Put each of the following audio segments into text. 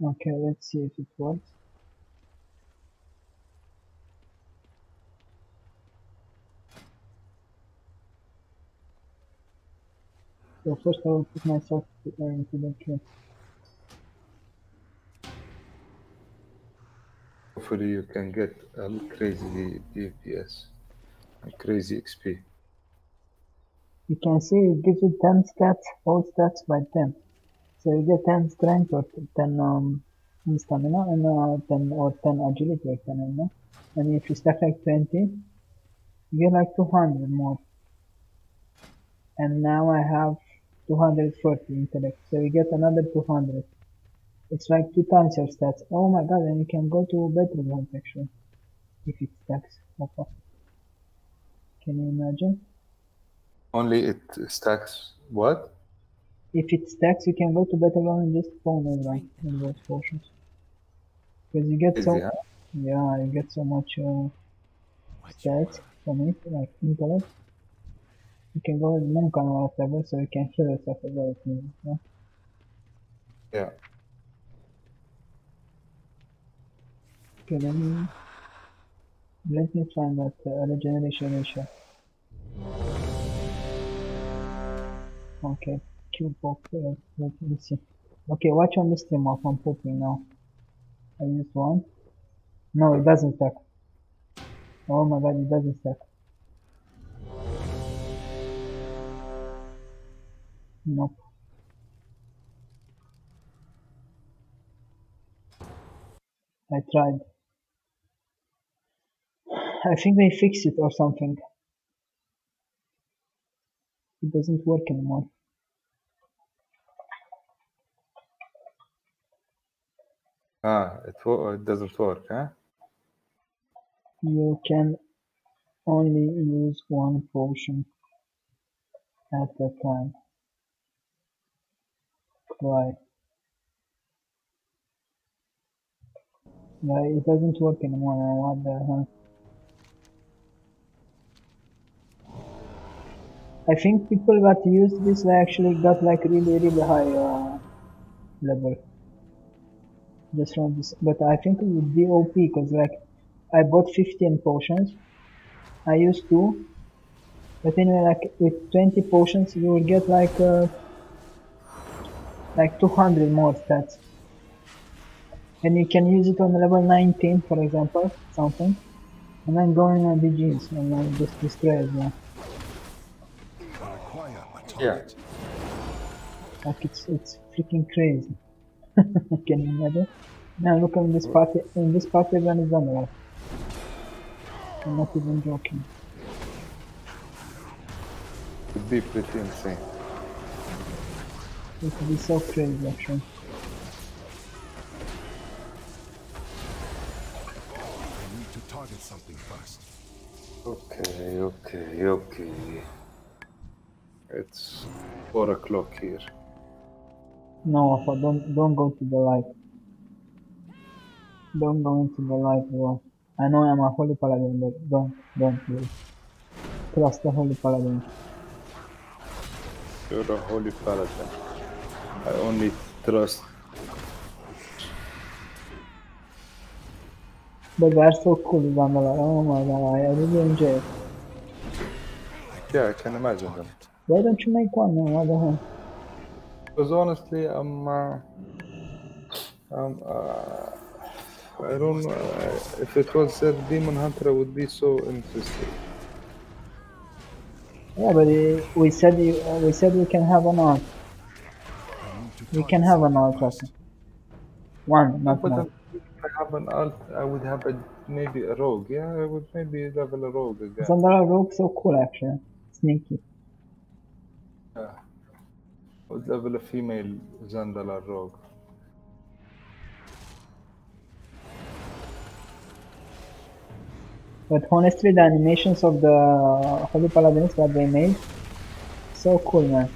Okay, let's see if it works. So first I will put myself into the queue. Hopefully you can get a crazy DPS and crazy XP. You can see it gives you 10 stats, all stats by 10. So you get 10 strength or 10 stamina and 10 or 10 agility or 10, you know. And if you stack like 20, you get like 200 more. And now I have 240 intellect, so you get another 200. It's like 2 times your stats. Oh my god, and you can go to better ones actually, if it stacks. Okay. Can you imagine? Only it stacks what? If it stacks, you can go to better one and just spawn everyone in those potions. Because you get so, yeah, you get so much stats from it, like intellect. You can go with monk on whatever, so you can heal yourself as well if needed. Yeah. Yeah. Okay, let me find that regeneration ratio. Okay, Q pop. Let me see. Okay, watch on the stream off. I'm popping now. I used one. No, it doesn't stack. Oh my god, it doesn't stack. Nope. I tried. I think they fixed it or something. It doesn't work anymore. It doesn't work, huh? You can only use one potion at a time. Right. Yeah, it doesn't work anymore. What the hell? I think people that used this they actually got like really high level just from this. But I think it would be OP because like I bought 15 potions. I used 2. But anyway, like with 20 potions, you will get like 200 more stats. And you can use it on level 19, for example, something. And then go in DGs and then just destroy it, yeah. Yeah. Like it's freaking crazy. Can you imagine? Now look in this party, everyone is Zandalar. I'm not even joking. It would be pretty insane. It would be so crazy actually. I need to target something first. Okay. It's 4 o'clock here. No, Alpha, don't go to the light. Don't go into the light, bro. I know I'm a holy paladin, but don't please. Trust the holy paladin. You're a holy paladin. I only trust. But they're so cool, Zandalar. Oh my god, I really enjoy it. Yeah, I can imagine them. Why don't you make one, man? What the hell? Because honestly, I don't know. If it was a demon hunter, I would be so interested. Yeah, but we said we can have an art. We can have an art also. One, not But more. if I have an alt, I would have maybe a rogue. Yeah, I would maybe level a rogue again. Zandalar rogue so cool actually. Sneaky. Yeah. I would level a female Zandalar rogue. But honestly, the animations of the Holy Paladins that they made, so cool, man.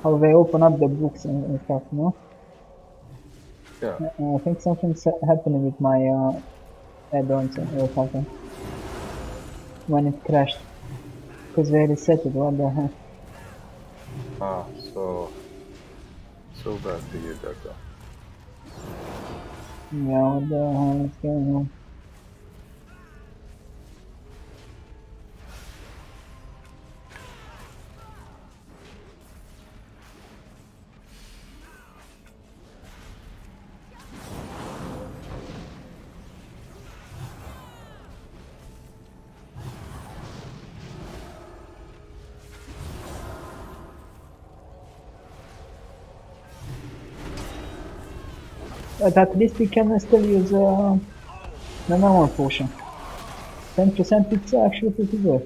How they open up the books and stuff, you know? Yeah. I think something's happening with my add-ons or something. When it crashed. Because they reset it, what the heck? So So bad to hear that. Yeah, what the hell is going on? But at least we can still use the normal potion. 10% it's actually pretty good.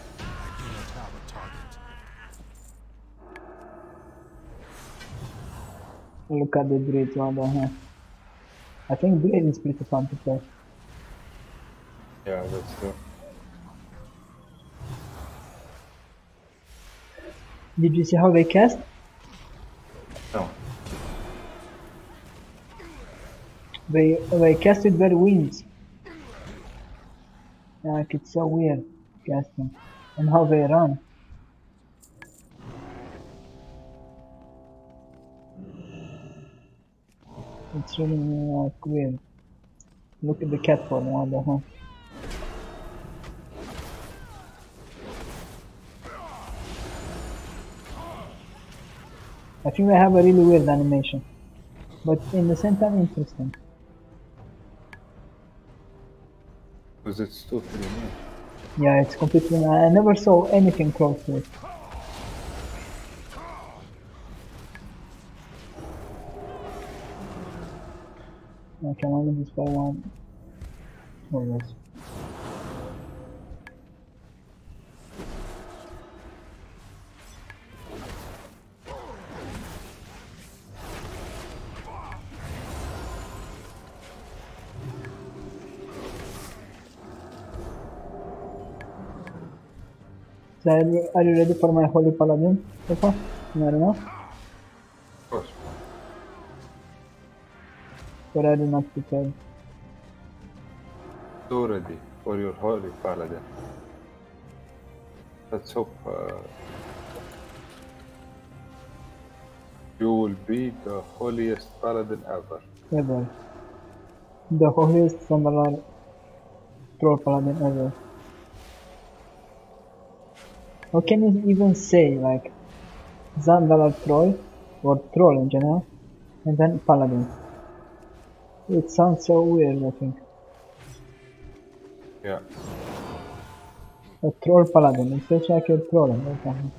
I do not have a target. Look at the Druids on the hand. I think Druid is pretty fun to play. Yeah, that's true. Did you see how they cast? No. They cast with their wings. Like it's so weird casting. And how they run. It's really weird. Look at the cat form on the hand. I think they have a really weird animation. But in the same time interesting. Because it's totally new. Yeah, it's completely. I never saw anything close to it. I can only display one. Oh yes. So are you ready for my holy paladin so far? I don't know. Of course. But I do not prepared. So ready for your holy paladin. Let's hope you will be the holiest paladin ever. Ever. The holiest Zandalar troll paladin ever. How can you even say like Zandalar troll or troll in general and then paladin? It sounds so weird I think. Yeah. A troll paladin, it feels like a troll or something.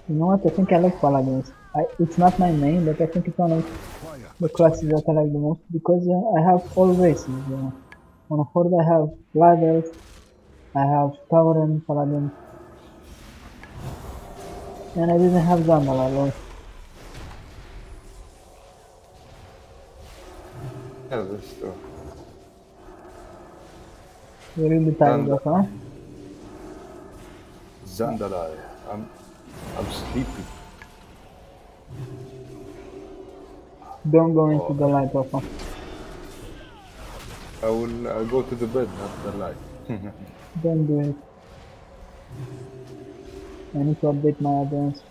You know what, I think I like paladins. It's not my main, but I think it's one of Acquire the a classes that I like the most because I have all races. On a horde I have blood elf, I have Tauren, paladin, and I didn't have Zandalar. Or Yeah, that's true. you're really tired of, huh? Zandalar. I'm sleepy. Don't go into the light of, I will go to the bed, not the light. don't do it. I need to update my address.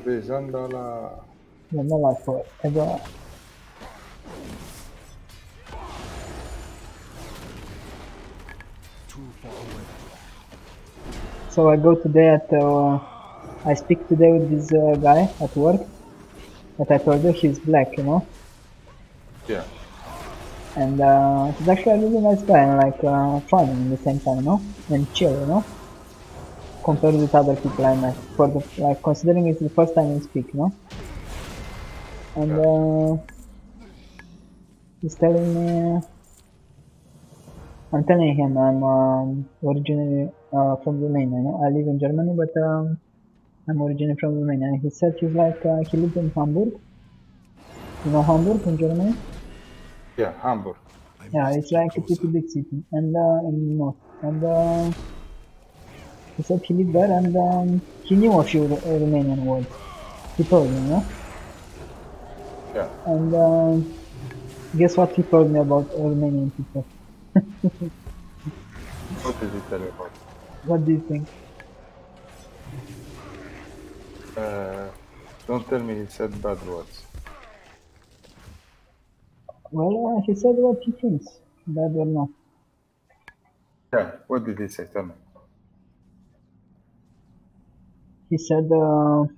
The Zandalar. Zandalar forever. too far away. So I go today at, I speak today with this guy at work. That I told you he's black, you know. Yeah. And he's actually a really nice guy and like fun at the same time, you know, and chill, you know, compared with other people I met. For the like considering it's the first time we speak, you know, and he's telling me, I'm telling him I'm originally from Romania. You know, I live in Germany, but I'm originally from Romania. And he said he's like he lived in Hamburg. You know Hamburg in Germany? Yeah, Hamburg. Yeah, it's like a pretty big city, and in north. And he said he lived there, and he knew a few Romanian words. He told me, you know. Yeah. And guess what he told me about Romanian people? What did he tell you about? What do you think? Don't tell me he said bad words. Well, he said what he thinks, bad or not. Yeah. What did he say? Tell me. He said that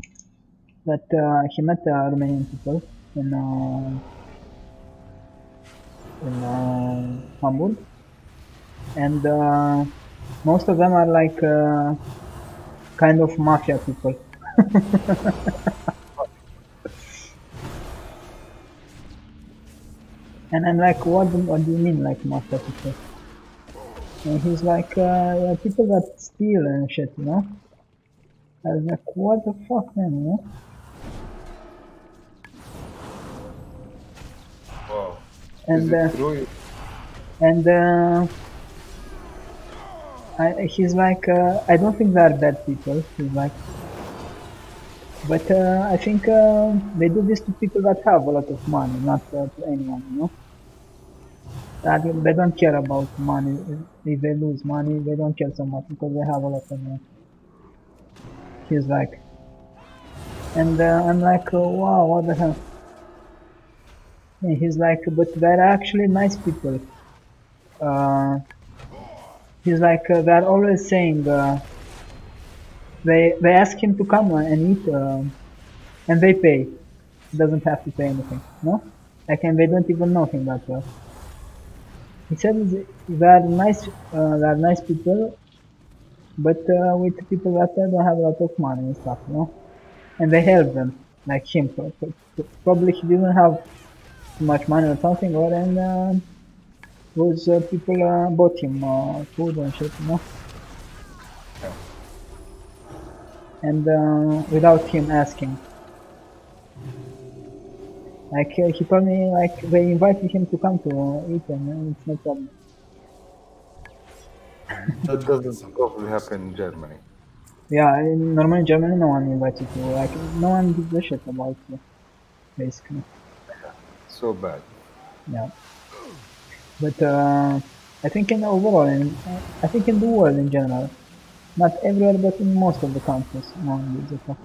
he met Romanian people in Hamburg, and most of them are like kind of mafia people. And I'm like, what do you mean, like mafia people? And he's like, yeah, people that steal and shit, you know? I was like, what the fuck, man, you know? Wow. Is And it true? and he's like, I don't think they're bad people. He's like, but I think they do this to people that have a lot of money, not to anyone, you know? That they don't care about money. If they lose money, they don't care so much because they have a lot of money. He's like, and I'm like, wow, what the hell? And he's like, but they're actually nice people. He's like, they're always saying, they ask him to come and eat, and they pay. He doesn't have to pay anything, no? Like, and they don't even know him that well. He said they're nice people, but with people that don't have a lot of money and stuff, you know? And they help them, like him. Probably he didn't have too much money or something, or and those people bought him food and shit, you know? Yeah. And without him asking. Like he told me, like they invited him to come to eat, and it's no problem. That doesn't probably happen in Germany. Yeah, normally in Germany, no one invites you to, like no one gives a shit about you, basically. So bad. Yeah, but I think in overall, I think in the world in general, not everywhere, but in most of the countries, no one gives a fuck.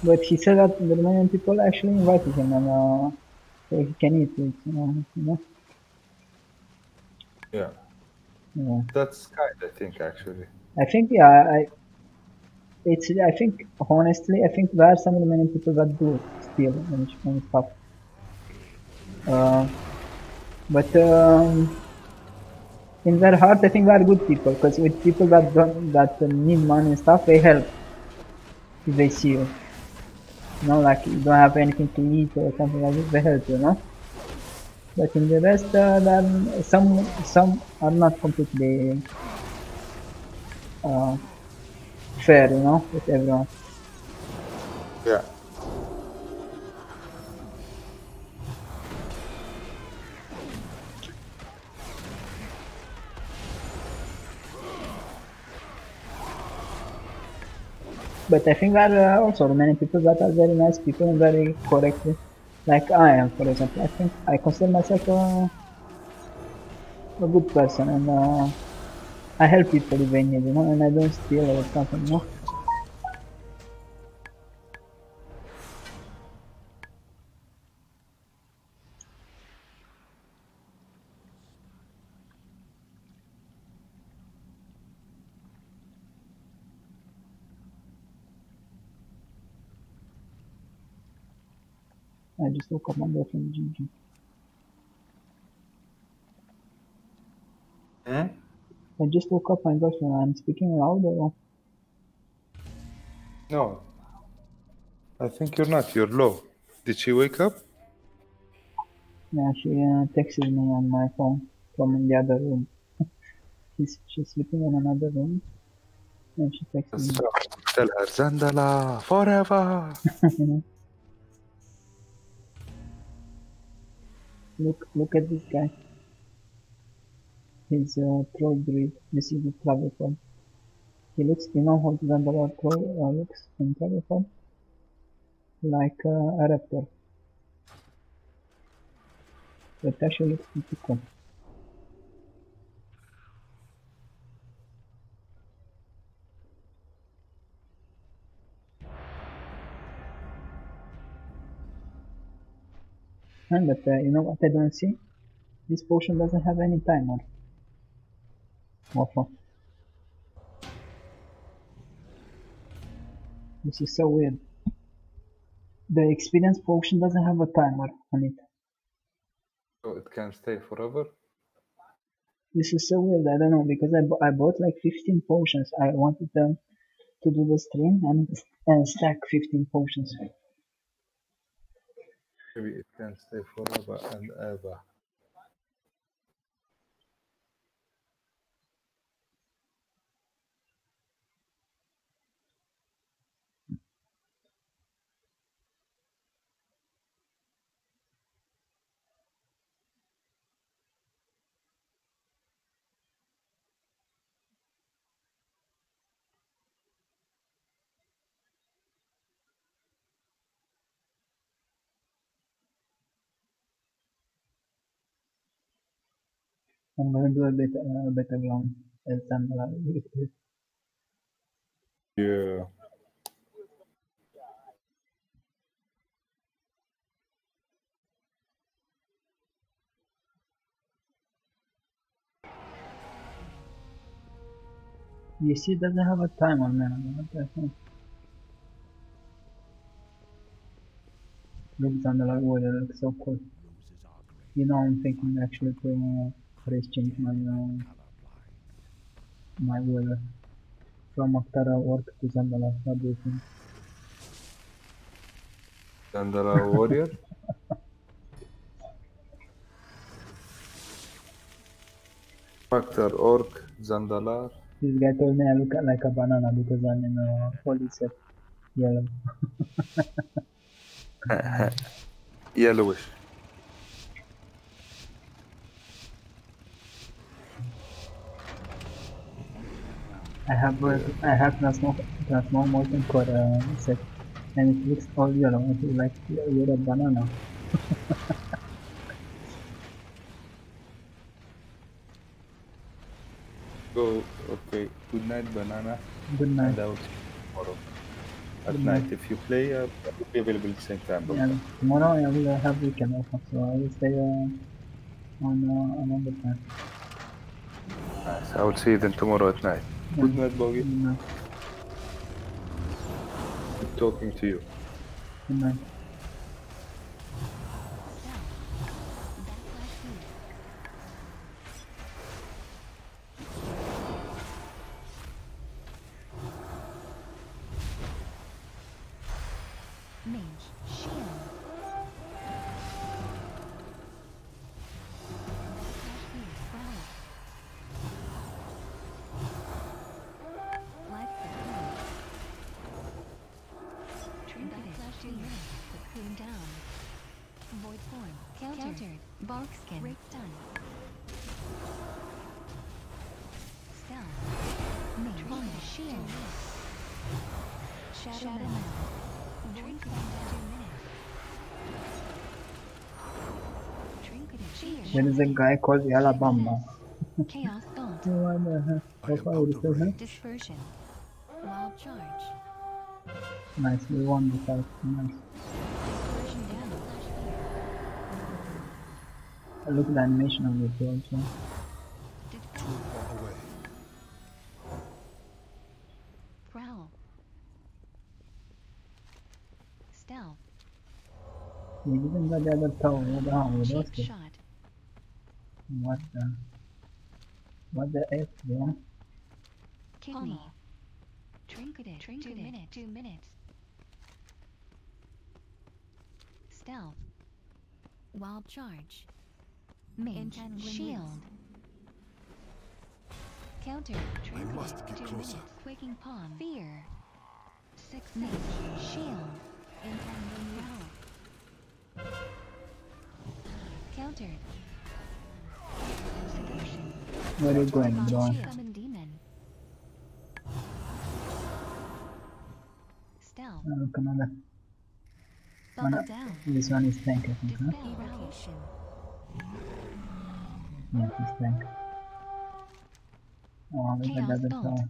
But he said that the Romanian people actually invited him, and so he can eat it, you know. Yeah. Yeah. That's kind, I think, actually. I think, yeah, I think honestly, I think there are some Romanian people that do steal and stuff. But in their heart, I think they are good people, because with people that need money and stuff, they help if they see you. You know, like you don't have anything to eat or something like this, they help you, know. But in the rest, then some are not completely uh, fair, you know, with everyone. Yeah. But I think there are also many people that are very nice people and very correct, like I am, for example. I think I consider myself a good person, and I help people if they need, you know, and I don't steal or something, you know. I just woke up my girlfriend, Gigi. Hmm? I just woke up my girlfriend. I'm speaking loud or No. I think you're not. You're low. Did she wake up? yeah, she texted me on my phone from the other room. She's sleeping in another room, and she texted Let's me. go. Tell her Zandalar forever. Look at this guy. He's a troll druid. This is the travel form. He looks, you know how Zandalar troll looks in travel form? Like a raptor. It actually looks pretty cool. And but you know what I don't see? This potion doesn't have any timer. Awful. This is so weird. The experience potion doesn't have a timer on it. So it can stay forever. This is so weird. I don't know because I bought like 15 potions. I wanted them to do the stream and stack 15 potions. Maybe it can stay forever and ever. I'm gonna do a better round as Zandalar. Yeah. You see, it doesn't have a timer, man. What the hell? Look, Zandalar warrior looks so cool. Roses are green. You know, I'm thinking actually to race change my Colorblind. my warrior from Aktara Orc to Zandalar. What do you think? Zandalar warrior. Factor orc. Zandalar. This guy told me I look like a banana because I'm in a holy set yellow. Yellowish. I have transform core set and it looks all yellow. It is like you're a banana. Go. Okay. Good night, banana. Good night. And I will see you tomorrow at Good night. night. If you play, I will be available at the same time. And tomorrow I will have weekend off, so I will stay on another time. Nice. I will see you then tomorrow at night. Good night, Bogey. Good night. Good talking to you. Good night. Mage, shield. Cocoon down. Void form. Countered. Bark skin. Break stun. Spell. Mage. Shield. Shadow Meld. Drink down 2 minutes. Trinketed. Cheer. There is a guy called Alabama. Chaos Bolt. What the heck? I How am far out is of this, huh? range. Dispersion. Wild charge. Nice, we won the fight. Nice. Dispersion down. Look at the animation of it also. Too far away. Prowl. Stealth. We didn't get the other tower. What the hell? We Cheap lost it. shot. What the F, bro? Kidney. Trinketed. 2 minutes. Stealth. Wild charge. Mage. Shield. Counter. I must get 2 closer. minutes. Quaking palm. Fear. 6 mage. Shield. Entangling row. Countered. Seduction. Where are you going, Launch bro? shield. Summon demon. Stealth. Come on. Bubble down. This one is tank, I think, huh? Dispel. Evocation. Yeah, it's tank. Oh, look at Chaos that bolt. tower.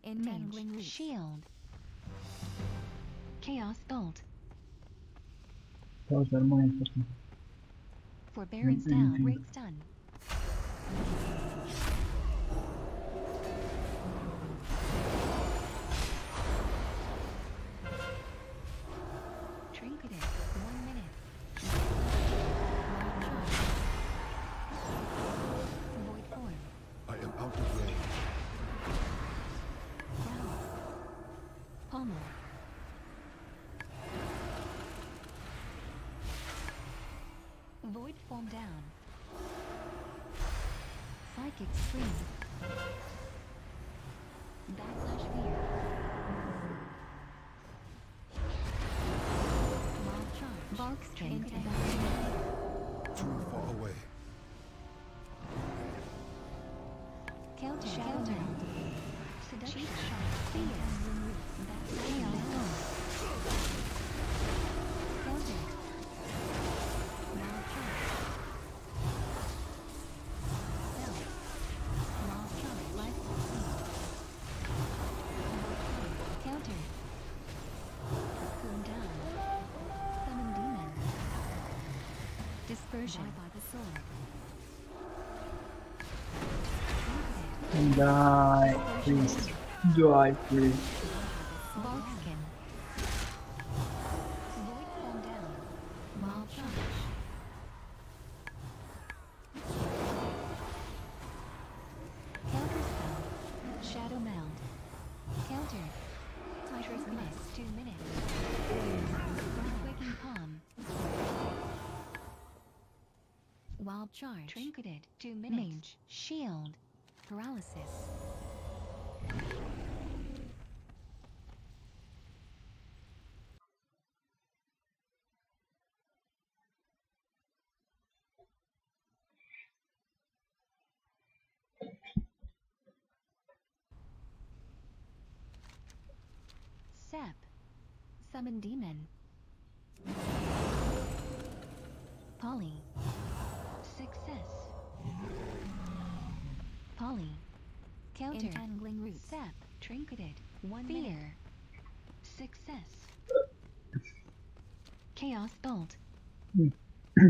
Entangling roots. Shield. Chaos bolt. Those are more important. Forbearance Mm, down. anything. Break stun. Trinketed. 1 minute. Void form. I am out of range. Growl. Pommel. Void form down. Psychic scream. Backlash fear. Wild charge. Bark skin. Too far away. Counter. Shadow. Seduction. Cheap shot. Fear. Chaos storm. Counter. Wild charge. Stealth. Wild charge. Life speed. Counter. Cool down. Summon demon. Dispersion. By the sword. Die, please. Die, please. Barkskin. Void form down. Wild charge. Counter spell. Shadow meld. Counter. Tiger's Mist. 2 minutes. Earthquaking palm. Wild charge. Trinketed. 2 minutes. Mage. Shield. Paralysis. Sap. Summon demon. Polly. Success. Polly. Counter. Entangling roots. Sap. Trinketed. 1 minute. Fear. Success. Chaos bolt. Hmm.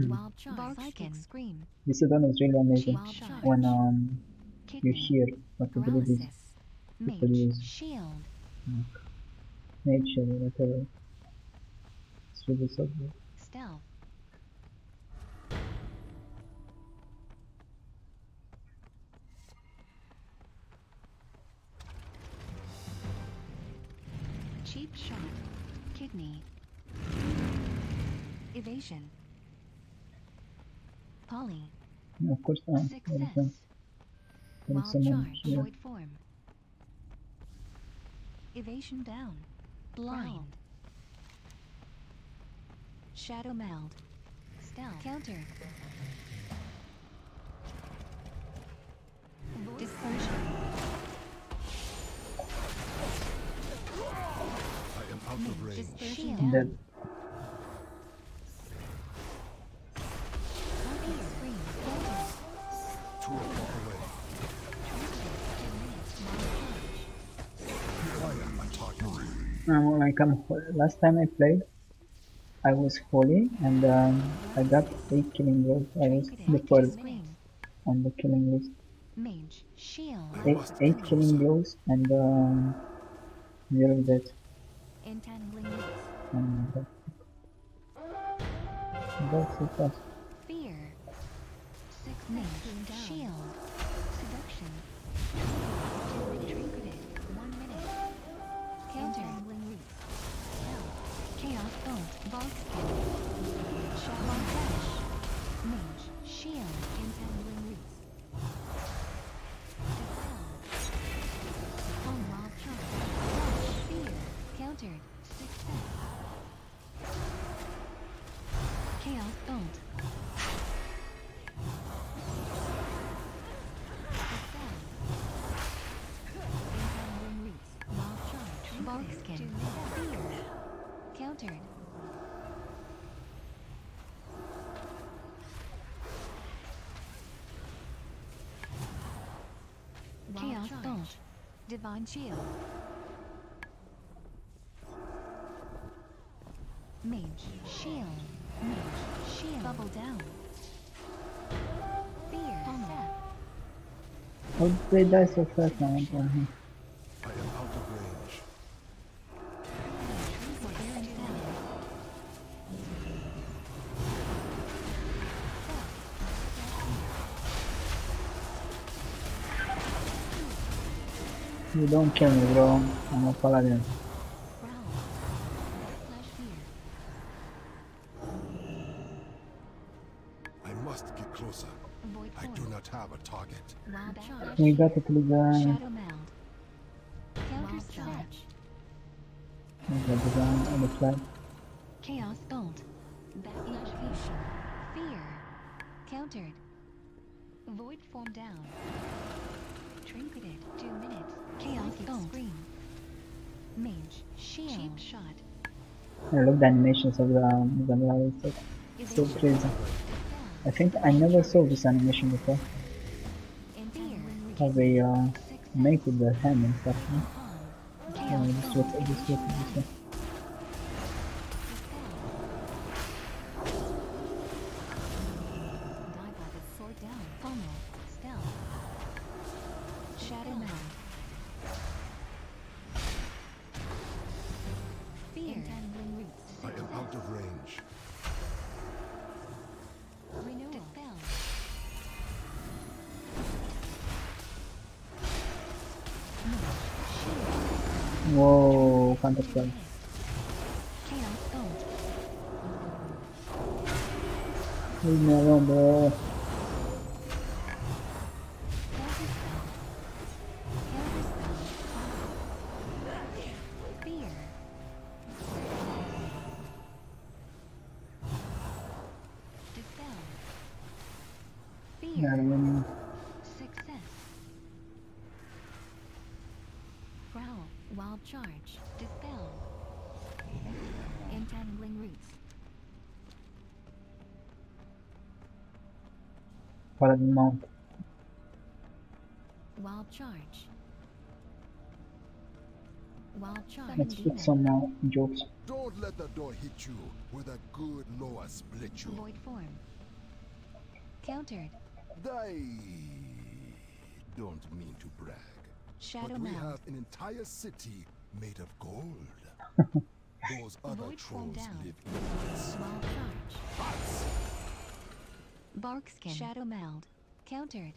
Wild charge. Barkskin. Scream. This one is really amazing. Wild charge. When you Kidney. hear what the abilities Paralysis. people Mage. use, Shield. nature, whatever. It's really so good. Stealth. Cheap shot. Kidney. Evasion. Polly. Yeah, of course, there is Success. Wild someone charge. here. Void form. Evasion down. Blind. Shadow meld. Stealth. Counter. Dispersion. I am out of range. Dispersion And down. then Psychic scream. Counter. Too far away. 2 minutes. Wild charge. Quiet attack. like last time I played, I was holy and I got 8 killing blows. I was the first Scream. on the killing list. Mage. Shield. 8 killing blows and 0 death. Entangling roots. And that's so fast. Fear. Six mage. Shield. Seduction. Trinketed. 1 minute. Entangling roots. Spell. Chaos bolt. Barkskin. Shadow dash. Mage. Shield. Entangling roots. Dispel. Home wild charge. Flash. Fear. Countered. Success. Barkskin. Fear. Countered. Chaos Bolt. Divine Shield. Mage Shield. Mage Shield. Bubble down. Fear. Sap. How did they die so fast now? I am out of range. Barbarian Sound. You don't kill me, bro. I'm a paladin. Growl. Slash fear. I must get closer. Void I form. do not have a target. Wild charge. We got it with the... Shadow mound. Counter charge. We got the gun on the flag. Chaos bolt. Backlash fusion. Fear. Countered. Void form down. Trinketed. 2 minutes. Chaos bolt. Scream. Mage. Shield. Cheap shot. I love the animations of the Zandalar. It's so crazy. I think I never saw this animation before. In fear. How they make with the hand and stuff. Huh? Chaos This bolt. way, this way, this way. Die by the sword down. Pommel. Stealth. Shadow mound. Fear. Entangling roots. I am out of range. Renewal. Dispel. Whoa, counter spell. Chaos bolt. Leave me alone, bro. Counterspell. Counterspell. Fear. Dispel. Fear. Yeah, really. Success. Growl. Wild charge. Dispel. Entangling roots. Paladin mount. Wild charge. Wild charge. Let's put some jokes. Don't let the door hit you with a good lower split you. Void form. Countered. I don't mean to brag, Shadow but we mound. have an entire city made of gold. Those other Void form trolls down. live in huts. Wild charge. Barkskin. Shadow mound. Countered.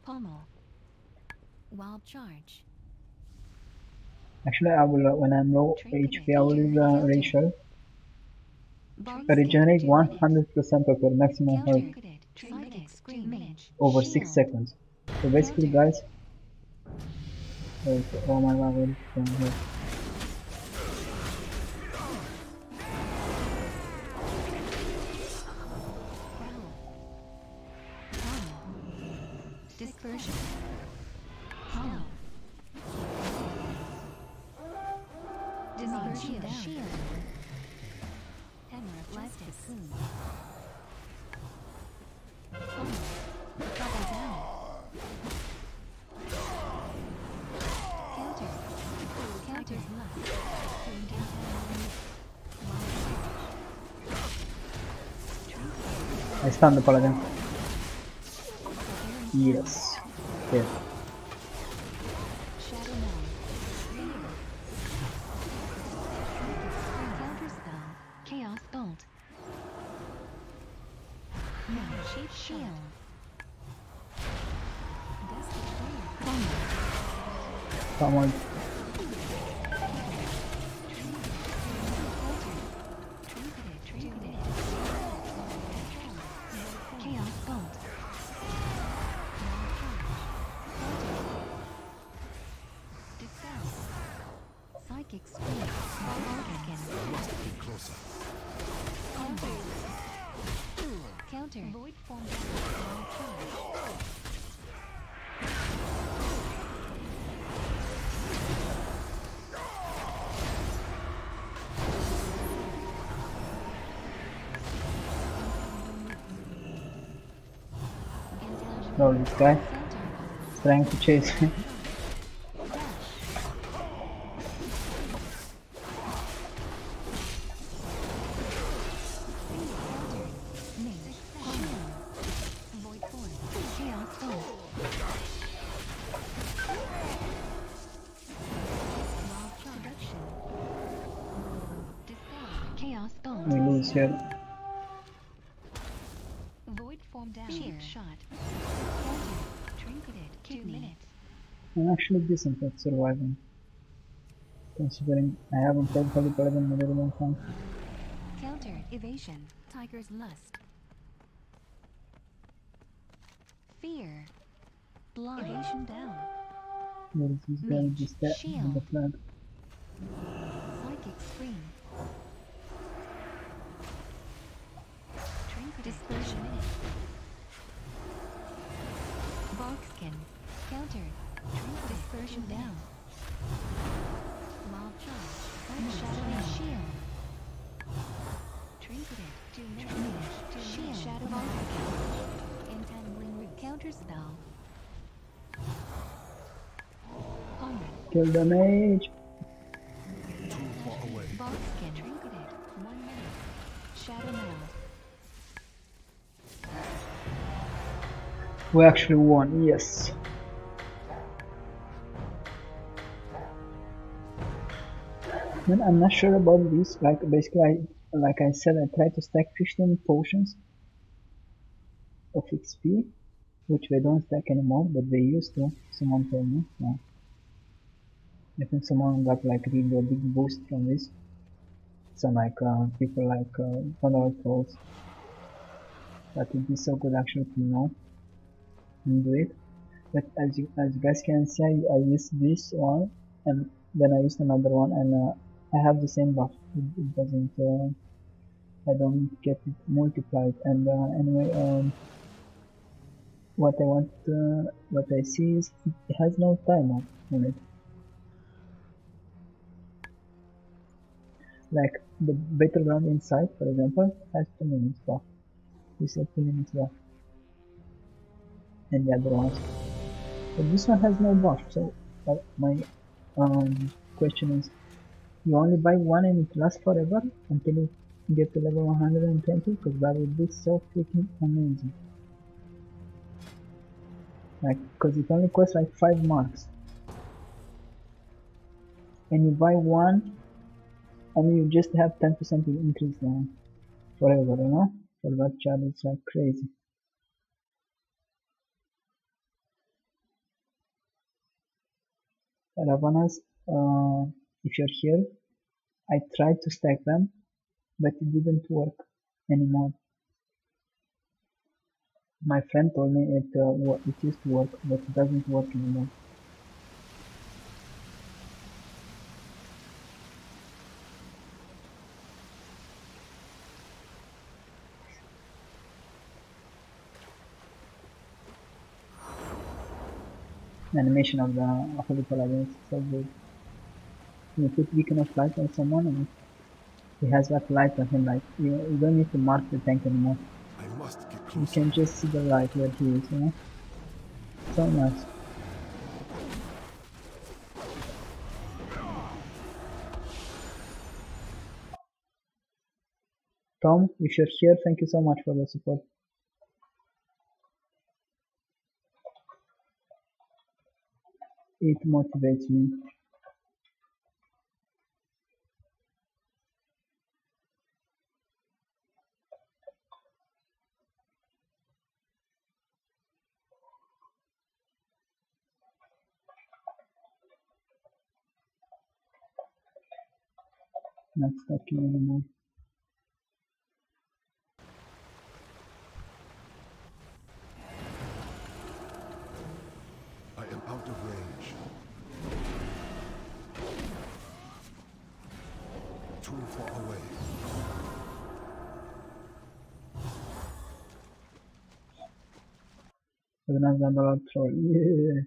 Pommel. Wild charge. Actually, I will, when I'm low HP, I will use Rage Shell. Barkskin. Regenerate 2 minutes. 100% of your maximum health Countered. Psychic scream. Mage. over 6 Shield. seconds. So basically, guys, oh my god, what is going on here? Growl. Pommel. Dispersion. Pommel. Dispersion down. Shield. Hammer of justice. Pommel. Double down. Counter. Counter. Lust. I stunned the Paladin. Yes. Okay. Shadow Mound. Counter spell. Chaos Bolt. Shape Shield. Gusty Flare. Come on. Trinketed. Chaos Bolt. Dispel. Psychic Scream. Must be closer. Counter. Void form. Oh, this guy is trying to chase me. We lose here. Void form down. Cheap shot. Counter. Trinketed. 2 minutes. I'm actually decent at surviving, considering I haven't played Holy Paladin in a very long time. Counter. Evasion. Tiger's lust. Fear. Blind. Evasion down. Where is this guy with the with the flag? Psychic scream. Trinket. Dispersion. Barkskin. Counter. Trinket. Dispersion down. Mob charge. Shadow shield. Trinketed. 2 minutes. Shield. Shadow Barkskin. Entangling root. Counter spell. Kill the mage! Too far away. Barkskin. Trinketed. 1 minute. Shadow now. We actually won, yes. Man, I'm not sure about this. Like basically, like I said, I tried to stack 15 potions of XP, which they don't stack anymore, but they used to. Someone told me. Yeah. I think someone got like really a big boost from this. So like people like Zandalar trolls, that would be so good actually to know and do it. But as you guys can see, I used this one and then I used another one, and I have the same buff. It doesn't. I don't get it multiplied. And anyway, what I see is it has no timer on it. Like the battleground inside, for example, has 2 minutes buff. This is 2 minutes buff, and the other ones. But this one has no buff. So my question is, you only buy one and it lasts forever until you get to level 120? Because that would be so freaking amazing. Like, because it only costs like 5 marks. And you buy one, and you just have 10% increase forever, you know? For that charge, it's like crazy. Ravanas, if you're here, I tried to stack them, but it didn't work anymore. My friend told me it used to work, but it doesn't work anymore. The animation of the Holy Paladin is so good. You put beacon of light on someone and he has that light on him, like you don't need to mark the tank anymore. I must get You closer. can just see the light where he is, you know? So nice. Tom, if you're here, thank you so much for the support. It motivates me. Not stacking anymore. I am out of range. Too far away. Another Zandalar troll. Yeah.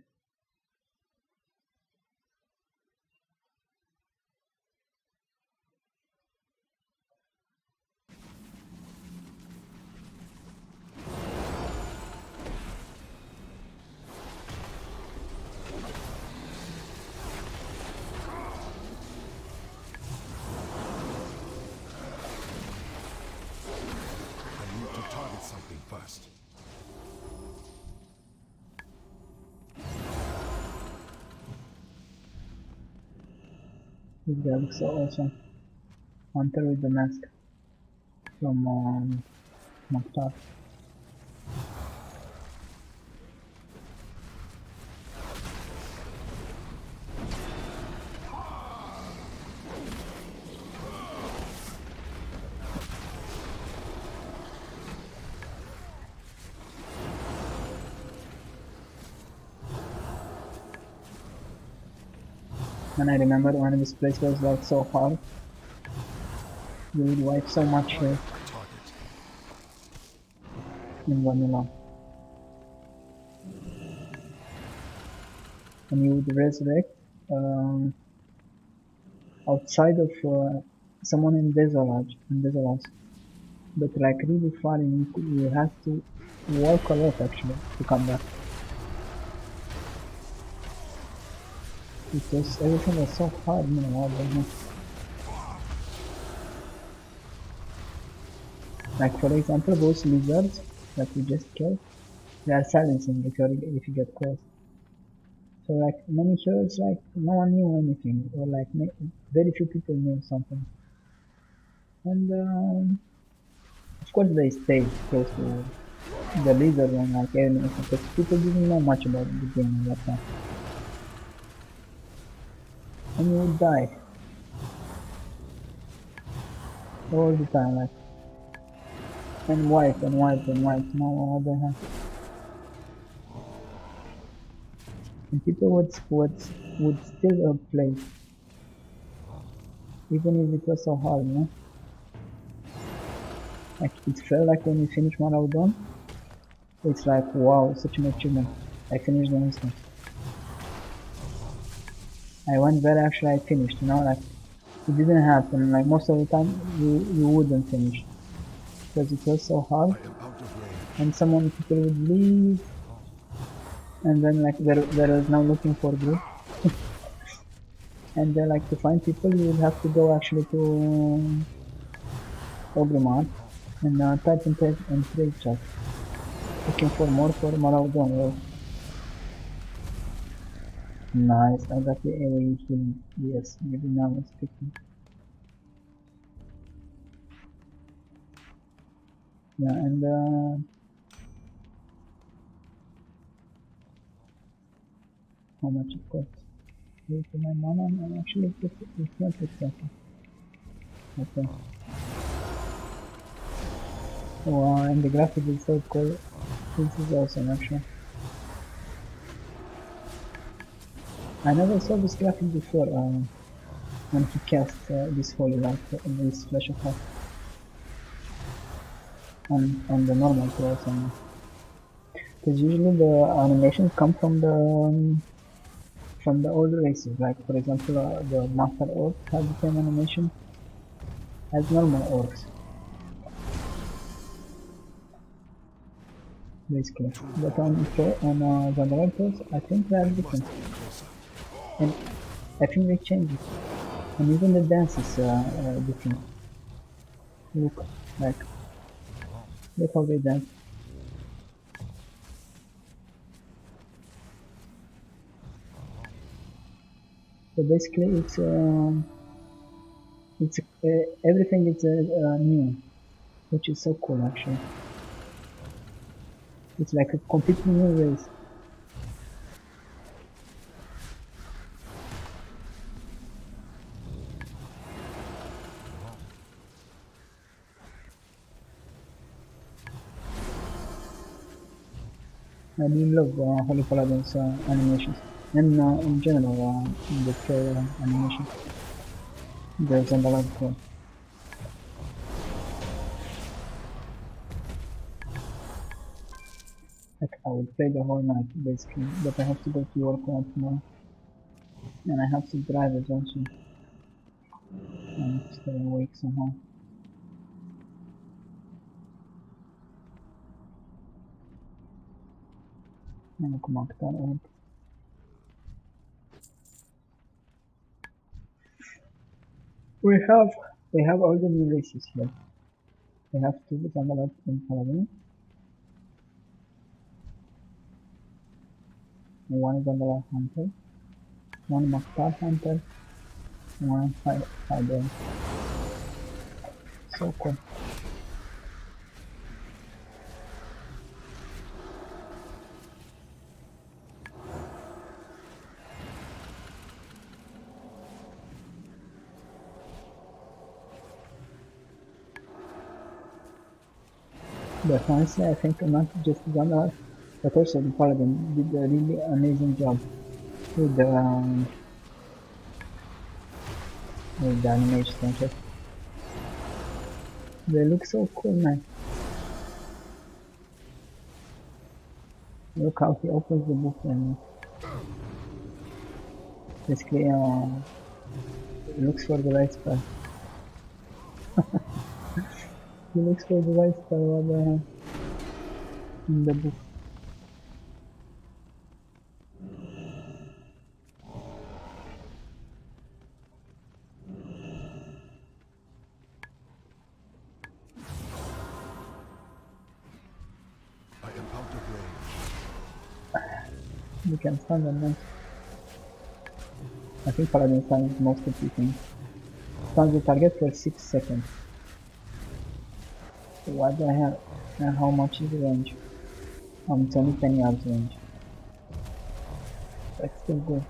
This guy looks so awesome. Hunter with the mask from Mokhtar. And I remember when this place was like so hard, you would wipe so much here Target. in vanilla. And you would resurrect outside of someone in Desolate, but like really far, and you have to walk a lot actually to come back. Because everything was so hard, you know, I don't know. Like for example, those lizards that we just killed, they are silencing if you get close. So like many heroes, like no one knew anything, or like very few people knew something. And of course they stayed close to the lizard and like enemies because people didn't know much about the game at that time. And you would die all the time, like and wipe and wipe and wipe. No other hand. And people would still play, even if it was so hard, you know. Like it felt like when you finish Maraudon, it's like wow, such an achievement. I finished the instance. I went there actually I finished, you know, like it didn't happen. Like most of the time you wouldn't finish because it was so hard, I am out of range. and people would leave, and then like there was no looking for group, and then like to find people you would have to go actually to Ogrimmar and type and trade chat looking for more for Maraudon. Well, nice, I got the AoE healing. Yes, maybe now it's picking. Yeah, and how much it costs? Wait to my mana and actually it's not exactly. Okay. Wow, and the graphic is so cool. This is awesome actually. I never saw this graphic before when he cast this holy light, this flash of light on the normal players. Because usually the animations come from the older races, like for example the master orcs have the same animation as normal orcs, basically. But on Zandalar players, I think they are different, and I think they changed it, and even the dances are different. Look, like look how they dance. So basically, it's everything is new, which is so cool actually. It's like a completely new race. I really love Holy Paladin's animations, and in general the player animation. The Zandalar play. Like I will play the whole night basically, but I have to go to work tomorrow, and I have to drive as well, so I need to stay awake somehow. And come on, we have we have all the new races here. We have two Zandalar in Paladin, one Zandalar Hunter, one Mokhtar Hunter, Hi there. So cool. But honestly, I think not just Zandalar, but also the Paladin did a really amazing job with the animations and shit. They look so cool, man. Look how he opens the book and basically looks for the right spell. He looks for the right spell in the book. I am out of range. You can stun them, man. I think Paladin stuns most of the things. Stuns the target for 6 seconds. What the hell? And how much is the range? It's only 10 yards range. That's still good.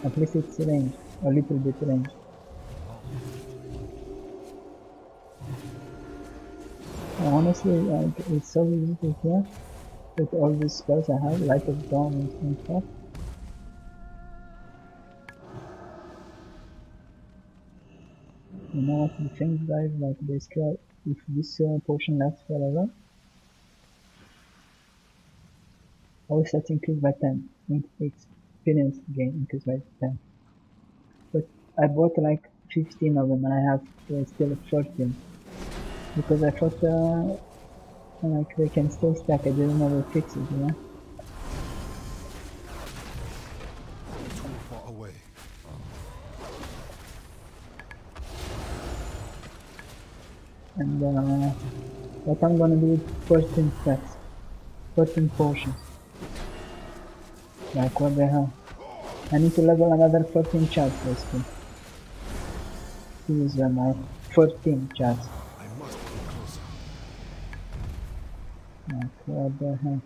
At least it's range. A little bit range. Honestly, it's so easy to hear with all these spells I have, Light of Dawn and stuff. You know what the thing, guys, like basically if this potion lasts forever, our stats increase by 10, experience gain increase by 10. But I bought like 15 of them and I have still 14 because I thought like they can still stack. I didn't know the fixes, you know. Too far away. And what I'm gonna do with 14 stacks, 14 potions. Like what the hell? I need to level another 14 charts basically. To use my 14 charts. I must get closer. Like what the hell?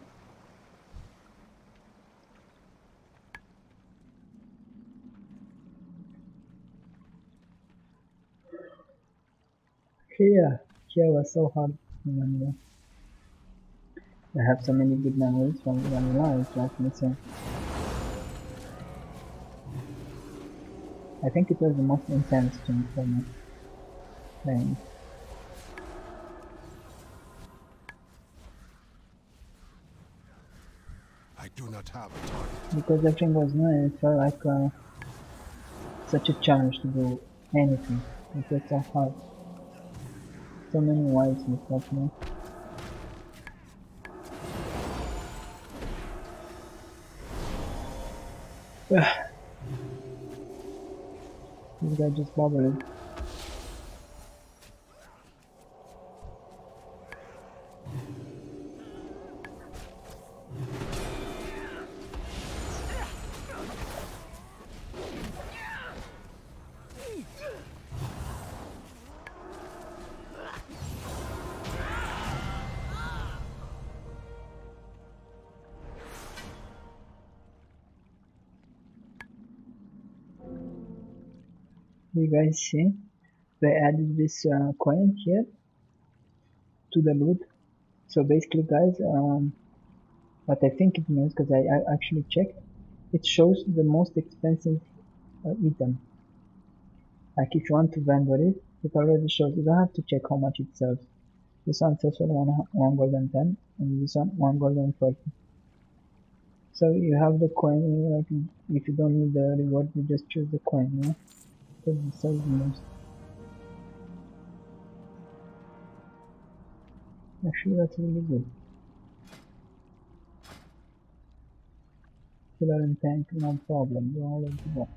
Here was so hard to remember. I have so many good memories from Zandalar, it's like missing. I think it was the most intense thing for me playing. I do not have a target. Because everything was new, it felt like such a challenge to do anything. It was so hard. So many wives and stuff, you know. This guy just bubbled. You guys see? They added this coin here to the loot. So basically, guys, what I think it means, because I actually checked, it shows the most expensive item. Like if you want to vendor it, it already shows. You don't have to check how much it sells. This one sells for one gold and 10, and this one gold and 40. So you have the coin. Like if you don't need the reward, you just choose the coin. You know, because it sells the most. Actually, that's really good. Killer and tank, no problem. You're all into that.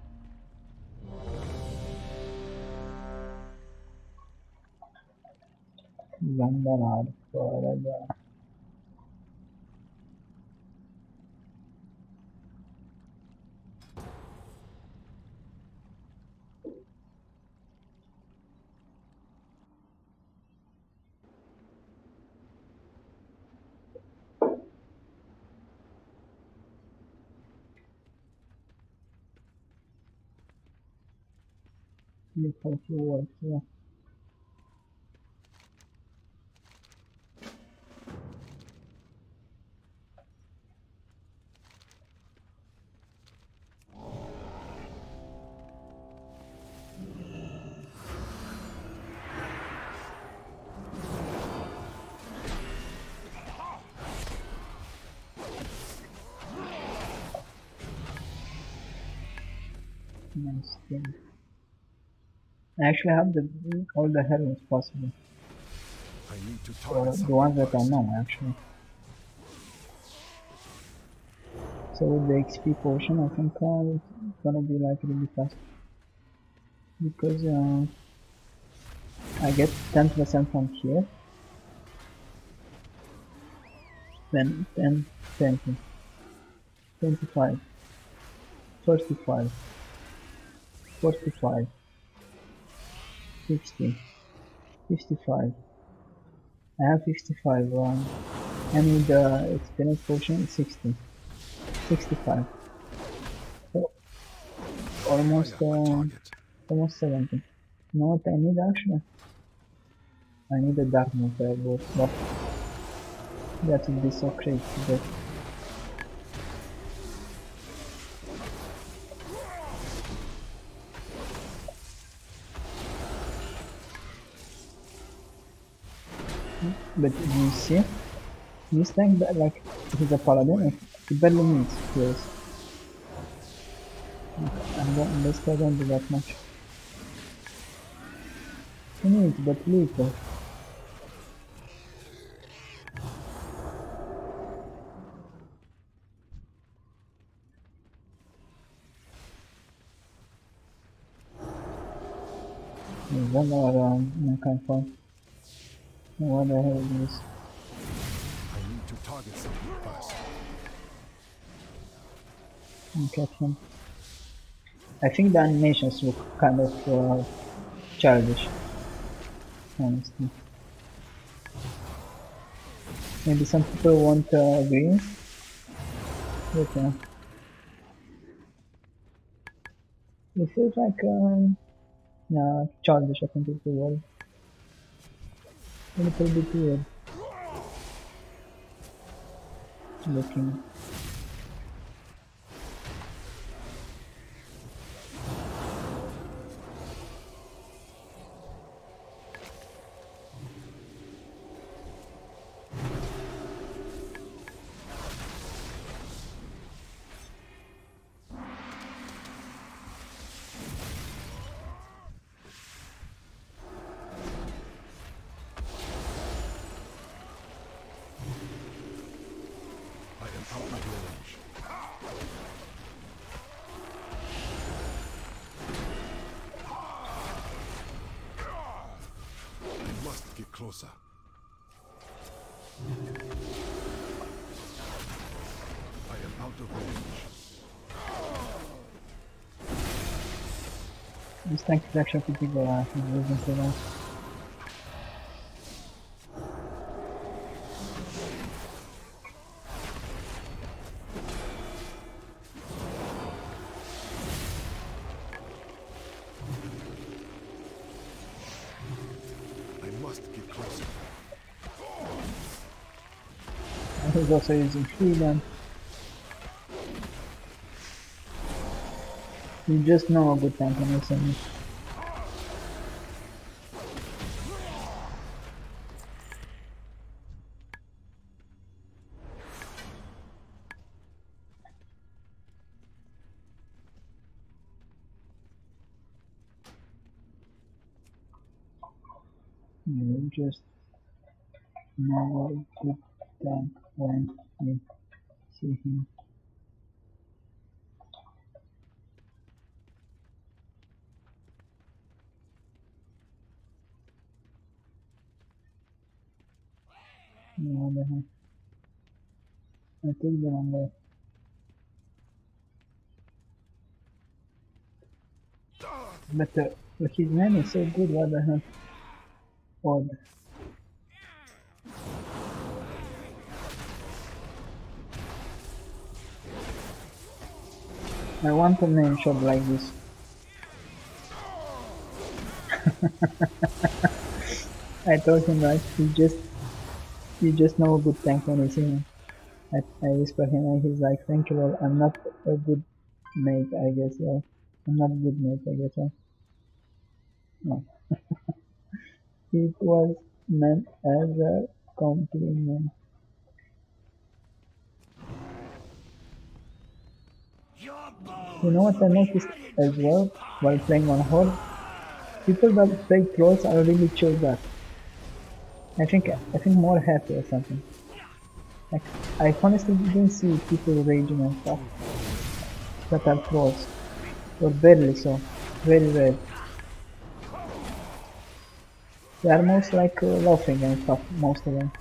Zandalar forever. You for a few words, yeah. Nice thing. I actually have all the helmets possible. I need to Or target the ones that I something know actually. So with the XP portion I think it's gonna be like really fast. Because I get 10% from here. Then 10, 20, 25, 35, 45, 60, 55. I have 55. I need the experience potion 60, 65. So first. almost I have a target. almost 70. You know what I need actually? I need a dark matter boat, but that would be so crazy to get. But you see, this tank that like if it's a paladin, it barely needs skills. Basically I don't do that much. He needs but little. Zandalar I can't find. What the hell is this? I need to target something first. Catch him. I think the animations look kind of childish, honestly. Maybe some people won't agree, but it feels like yeah, childish. I think is the word. A little bit weird looking. I am out of range. I must get closer. I am out of range. This tank is actually pretty good. He's losing to that. I must get closer. And he's also using freedom. You just know a good tank when you see me. You just know a good tank when you see him. No, the hell. I took the wrong way. But his name is so good, what the hell? Odd. I want a name shot like this. I told him like you just know a good tank when you see him. I whisper him and he's like, thank you, well, I'm not a good mate, I guess. Well, I'm not a good mate, I guess. Well. No, it was meant as a compliment. You know what I noticed as well while playing on Horde? People that play pros are really chilled up. I think more happy or something. Like I honestly didn't see people raging and stuff that are pros. Or barely so. Very rare. They are most like laughing and stuff, most of them.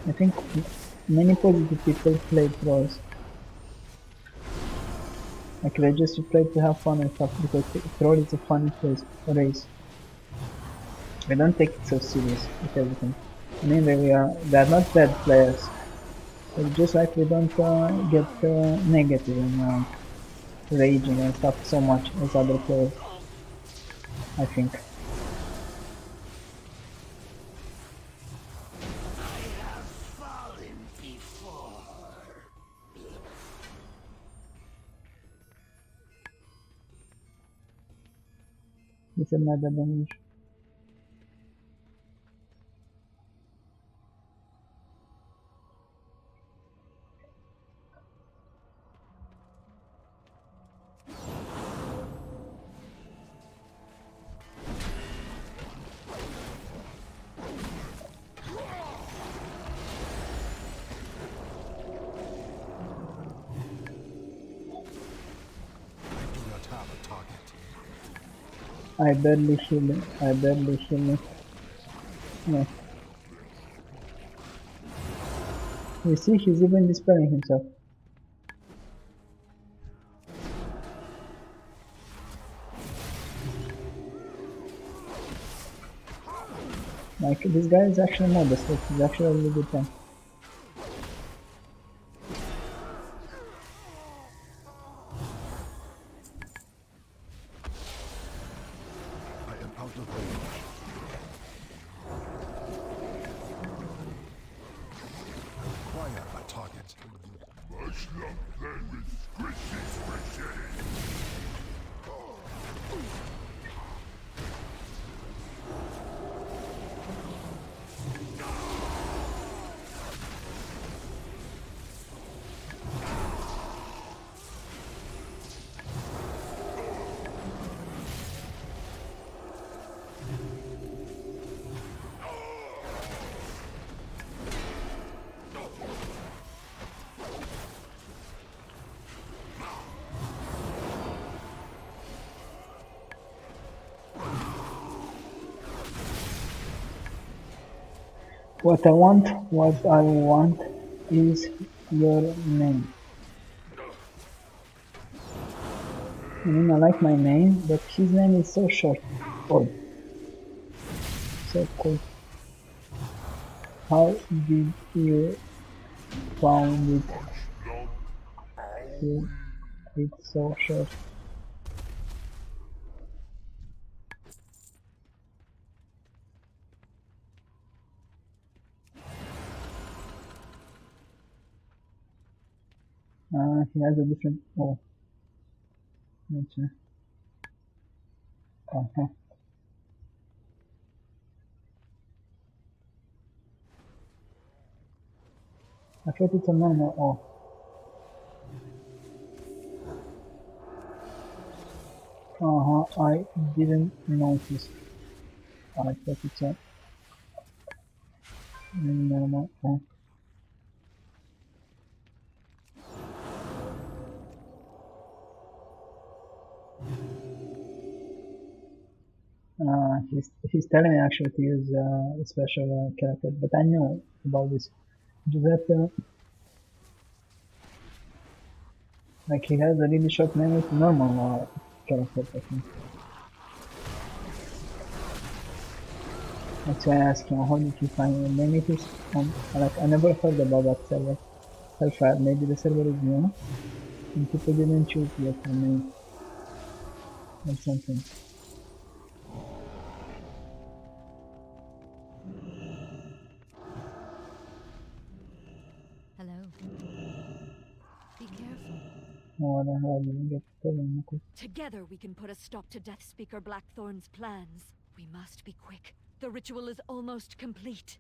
I think many positive people play pros. Like they just play to have fun and stuff because pro is a funny race. We don't take it so serious with everything. I mean they are not bad players. It's just like we don't get negative and raging and stuff so much as other players. I think. This is another damage. I barely heal him. No. You see, he's even dispelling himself. Like, this guy is actually modest, he's actually a really good tank. What I want is your name. I mean, I like my name, but his name is so short. Oh, so cool. How did you found it? It's so short. He has a different. Oh, gotcha. Uh-huh. I thought it's a normal. Oh. I didn't notice. I thought it's a normal. Oh. He's telling me actually to use a special character, but I know about this. Giuseppe, like he has a really short name with normal character, I think. That's why I asked him, how did you find your name? It is like I never heard about that server. Hellfire, maybe the server is new. And people didn't choose yet for me or something. Hello. Be careful. No, I don't have you get telling me. Together we can put a stop to Death Speaker Blackthorn's plans. We must be quick. The ritual is almost complete.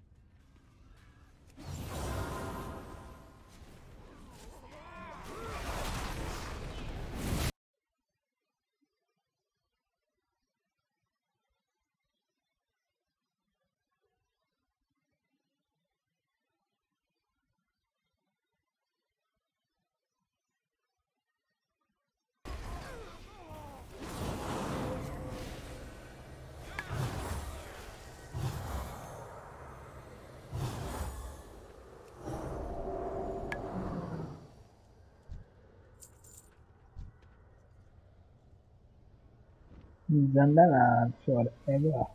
Zandalar forever.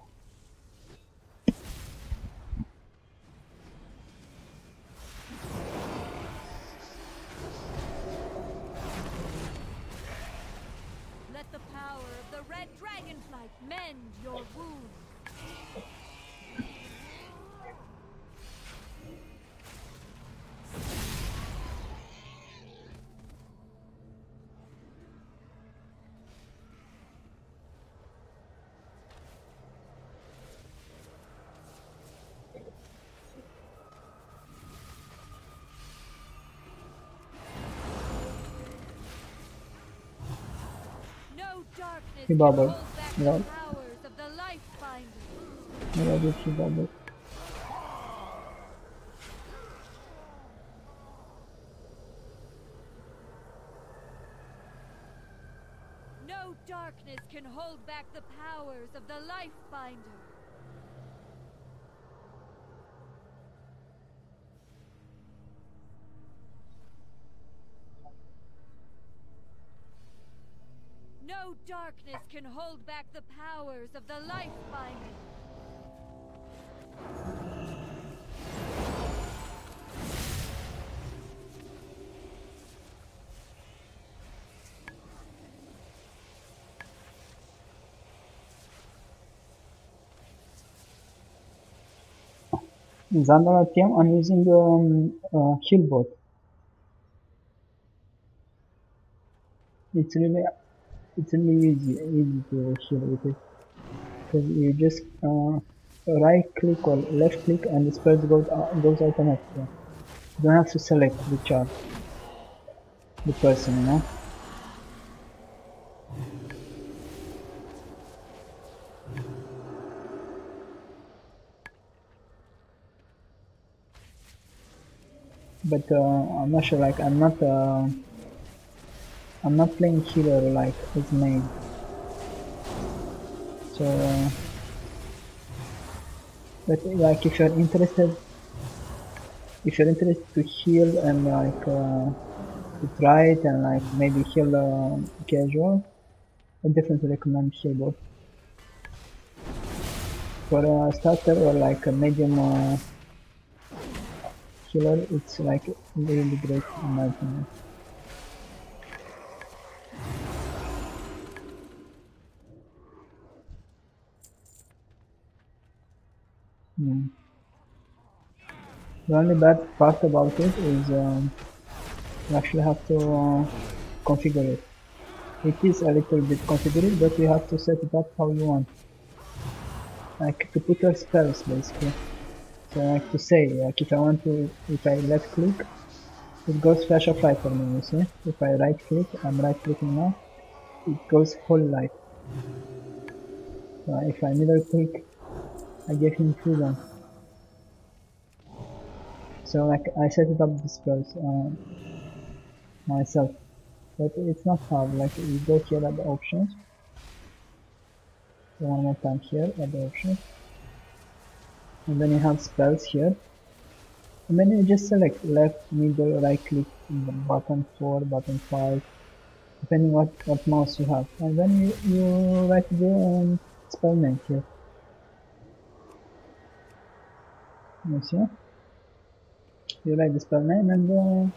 Let the power of the red dragonflight mend your wounds. No darkness He can bubbled. hold back Yeah. the powers of the life finder. Yeah, I did she bubbled. No darkness can hold back the powers of the life finder. No darkness can hold back the powers of the life finder. Zandalar team, I'm using heal bot. It's really easy to heal with it. Because you just right click or left click and the spells goes automatically. You don't have to select the chart, the person, you know. But I'm not sure. Like I'm not playing healer like as main. So, but like if you're interested to heal and like to try it and like maybe heal casual, I definitely recommend heal bot. For a starter or like a medium healer, it's like really great in my opinion. Mm. The only bad part about it is you actually have to configure it. It is a little bit configured, but you have to set it up how you want. Like to put your spells basically. So like to say, like if I left click, it goes flash of light for me, you see? If I right click, I'm right clicking now, it goes whole light. If I middle click, I give him freedom. So like I set it up the spells myself, but it's not hard. Like you go here at the options, so one more time here at the options, and then you have spells here, and then you just select left, middle, right click, button 4, button 5, depending what mouse you have, and then you write the spell name here. You see? You write the spell name and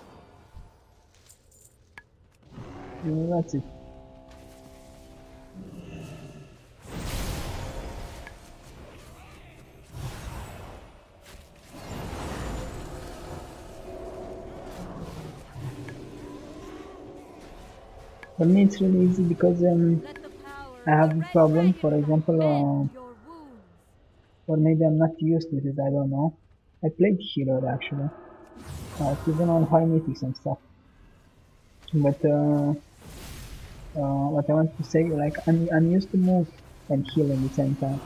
That's it. For me it's really easy because Let the power I of have the a Red problem, for Dragon example, mend your wounds. or maybe I'm not used to it, I don't know. I played healer actually, even on high mythics and stuff. But what I want to say, like I'm used to move and heal at the same time.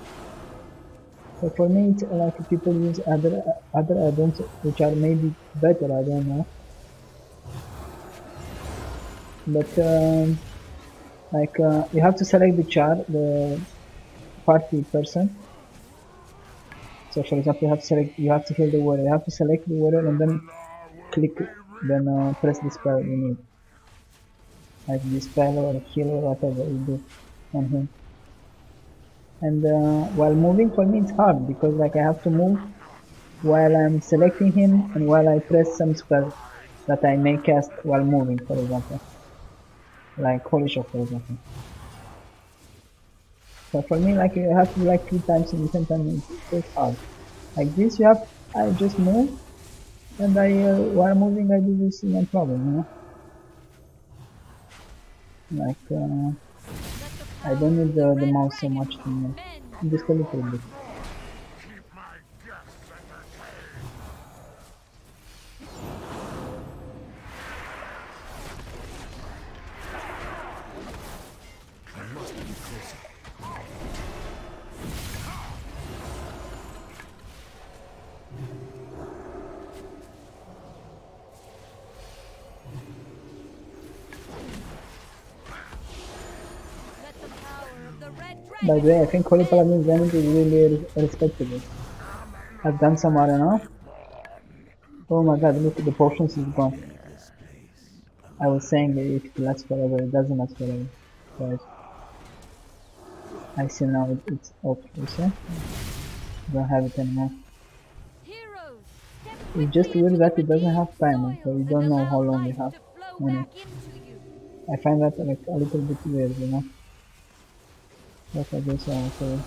So for me, it's like people use other add-ons which are maybe better, I don't know. But like you have to select the party person. So for example, you have to heal the warrior. You have to select the warrior and then click, then press the spell you need, like the spell or heal or whatever you do on him. And while moving for me it's hard because like I have to move while I'm selecting him and while I press some spell that I may cast while moving, for example, like Holy Shock, for example. So for me, like you have to do like 3 times in the same time. It's just hard. Like this, I just move and while moving I do this no problem, you know. Like Let the I don't power need of the the Red mouse so Dragon much to move, mend just your a little bit. wounds. Keep my guests entertained. I must be closer. Let the power of the Red By the way, I Dragon think Holy mend Paladin's your damage is wounds. really respectable. I've done some arena. Oh my god, look, the potions is gone. This place. I was saying it lasts forever, it doesn't last forever. Guys, I see now it's off, you see? Don't have it anymore. Heroes, step It's just quickly weird into the that it doesn't redeemed have timer, so soil you and don't know how allow long you life have to flow on it. back into you. I find that like a little bit weird, you know? But I guess okay.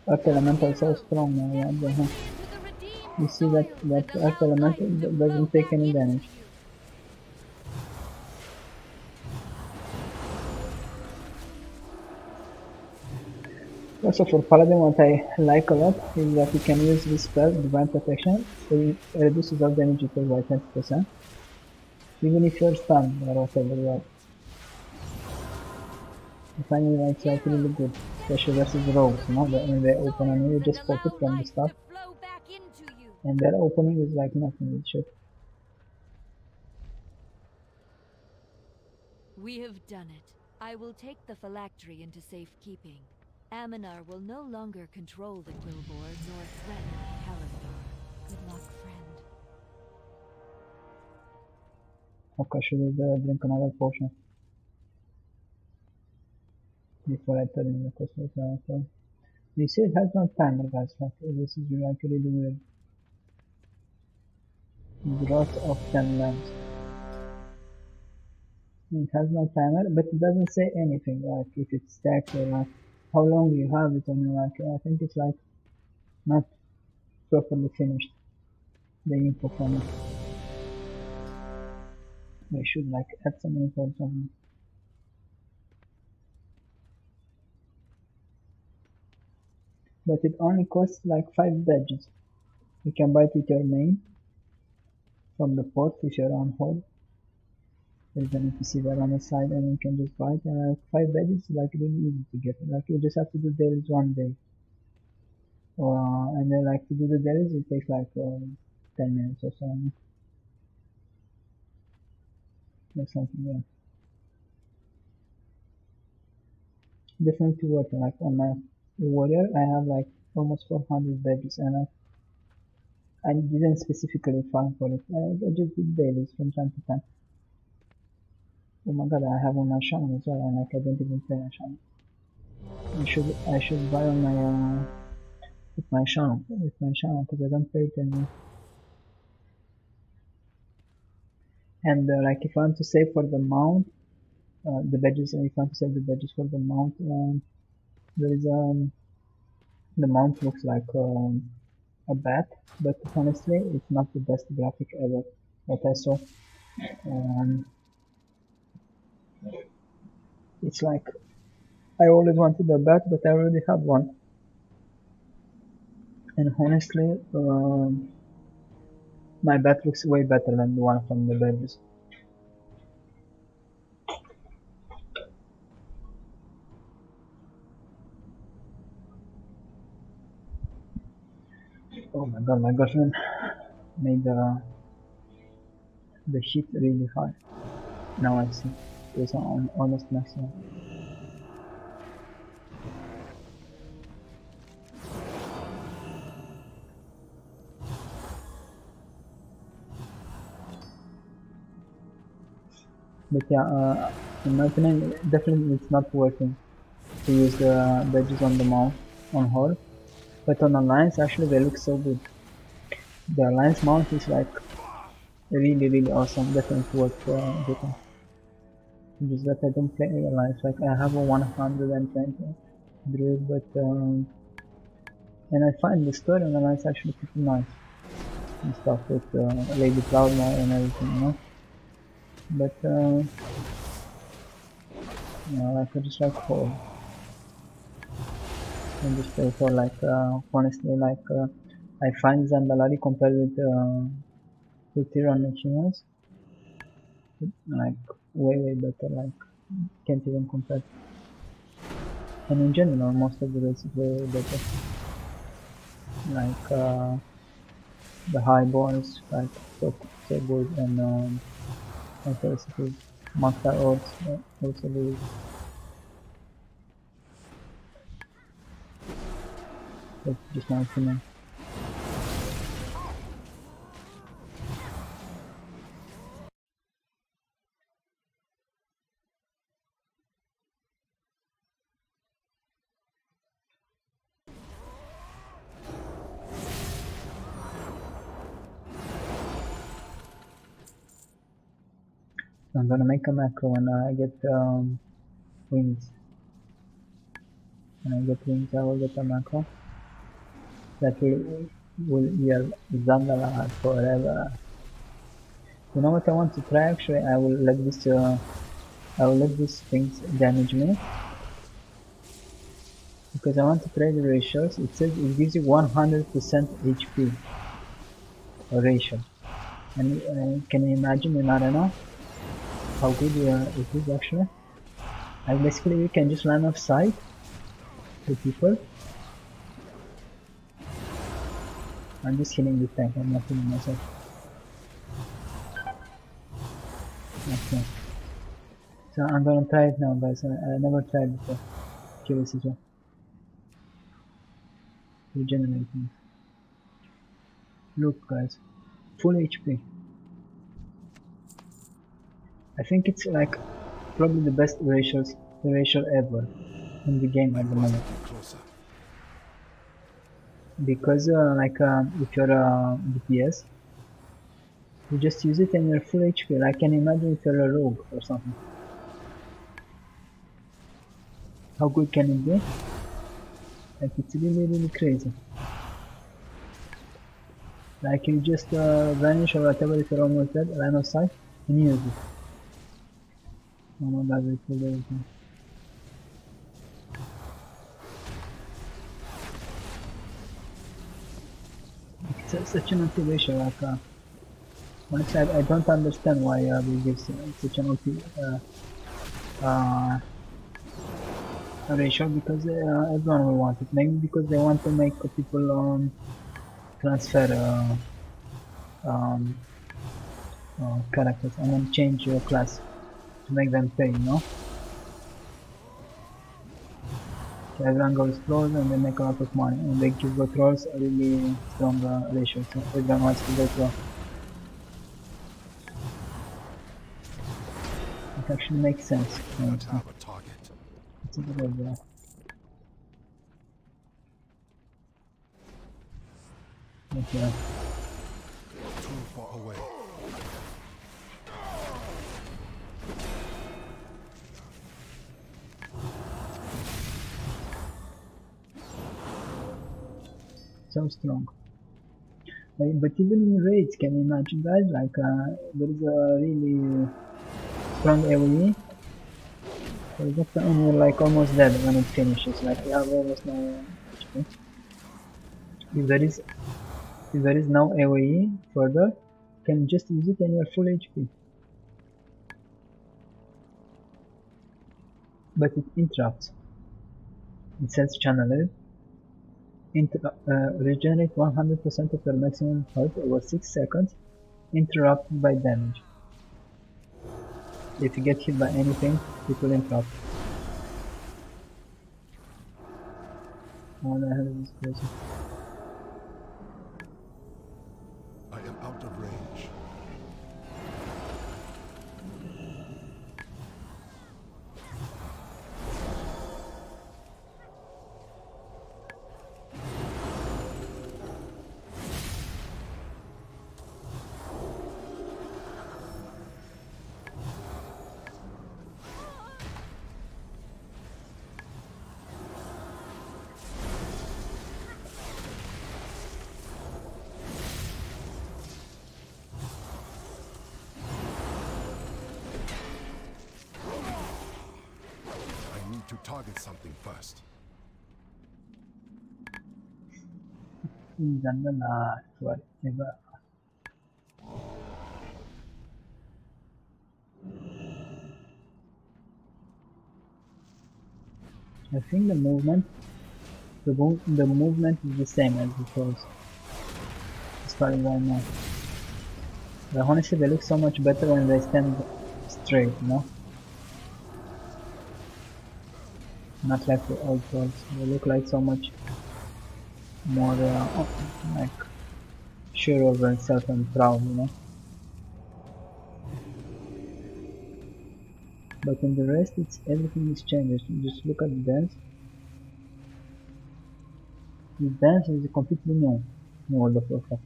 Earth Elemental is so strong now, Step what the hell? quickly into the redeemed You see soil that and Earth allow life Elemental to flow doesn't take back any into damage. you. Also for Paladin what I like a lot is that you can use this spell, Divine Protection, so it reduces all damage you take by 20%, even if you're stunned or whatever you are. I find it like, it's like really Heroes, good, step especially versus quickly into rogues, the you know, when redeemed they open on soil you, you and just pop it allow from the life start, to flow back into you. and their opening is like nothing, it should. We have done it. I will take the phylactery into safekeeping. Aminar will no longer control the Quillboard nor threaten Kalastar. Good luck, friend. Okay, should I drink another potion before I turn in the cosmos? So you see it has no timer, guys, like this is like really weird. Growth of 10 lamps. It has no timer, but it doesn't say anything like if it stacks or like how long you have it on. Like I think it's like not properly finished, the info from it. They should like add some info or something. But it only costs like 5 badges. You can buy it with your main from the port if you're on hold. There's an NPC there on the side and you can just buy it, and like 5 badges is like really easy to get. Like you just have to do dailies one day. And then like to do the dailies it takes like 10 minutes or so. Or something, yeah. Definitely worth it. Like on my warrior I have like almost 400 badges, and I didn't specifically farm for it. I just did dailies from time to time. Oh my god, I have on my shaman as well, and like I don't even play my shaman. I should buy on my with my channel because I don't play it anymore. And like if I want to save for the mount, the badges, if I want to save the badges for the mount, there is the mount looks like a bat, but honestly, it's not the best graphic ever that I saw. It's like I always wanted a bat, but I already have one. And honestly, my bat looks way better than the one from the badges. Oh my god, my girlfriend made the heat really high. Now I see. It was on almost maximum. But yeah, in my opinion, definitely it's not working to use the badges on the mount on Horde. But on Alliance, actually they look so good. The Alliance mount is like really awesome, definitely worth getting. Just that I don't play Alliance, like I have a 120 druid, but and I find the story on Alliance actually pretty nice and stuff with Lady Cloudmore and everything, you know. But you know, like I just like Horde. And just play for like honestly, like I find Zandalar compared with Tyrann humans like way better, like can't even compare. And in general, most of the races way better. Like the high boys, like so good, and basically Master Odds also good. That's just my opinion. I'm gonna make a macro when I get wings. When I get wings, I will get a macro that will yell Zandalar forever. You know what I want to try? Actually, I will let these things damage me because I want to try the ratios. It says it gives you 100% HP ratio, and can you imagine in arena how good it is actually? Like basically you can just line of sight to people. I'm just killing the tank, I'm not killing myself. Okay. So I'm gonna try it now guys, I never tried before. Curious as well. Regenerating. Look guys, full HP. I think it's like probably the best ratio ever in the game at the moment. Because if you're a DPS, you just use it and you're full HP. Like, can you imagine if you're a rogue or something? How good can it be? Like, it's really crazy. Like, you just vanish or whatever if you're almost dead, line of sight, and use it. Oh my god, we killed everything. It's such an OP ratio, like, honestly, I don't understand why we give such an OP ratio, because everyone will want it. Maybe because they want to make people transfer characters and then change your class to make them pay, you know? So everyone goes trolls and they make a lot of money, and they give the trolls a really strong ratio, so everyone wants to go troll. It actually makes sense. It's a good idea. Okay. Too far away. So strong. But even in raids, can you imagine guys? Like there is a really strong AoE. For example, and you're like almost dead when it finishes. Like you have almost no HP. If there is no AoE further, you can just use it and you're full HP. But it interrupts. It says channeled. Regenerate 100% of your maximum health over 6 seconds, interrupted by damage. If you get hit by anything, it will interrupt. What the hell is this person? I am out of range. To target something first. Zandalar, whatever. I think the movement is the same as before, as far as I know. But honestly, they look so much better when they stand straight, you know? Not like the old ones. They look like so much more like sure of themselves and proud, you know? But in the rest, everything is changed. Just look at the dance. The dance is completely new in World of Warcraft.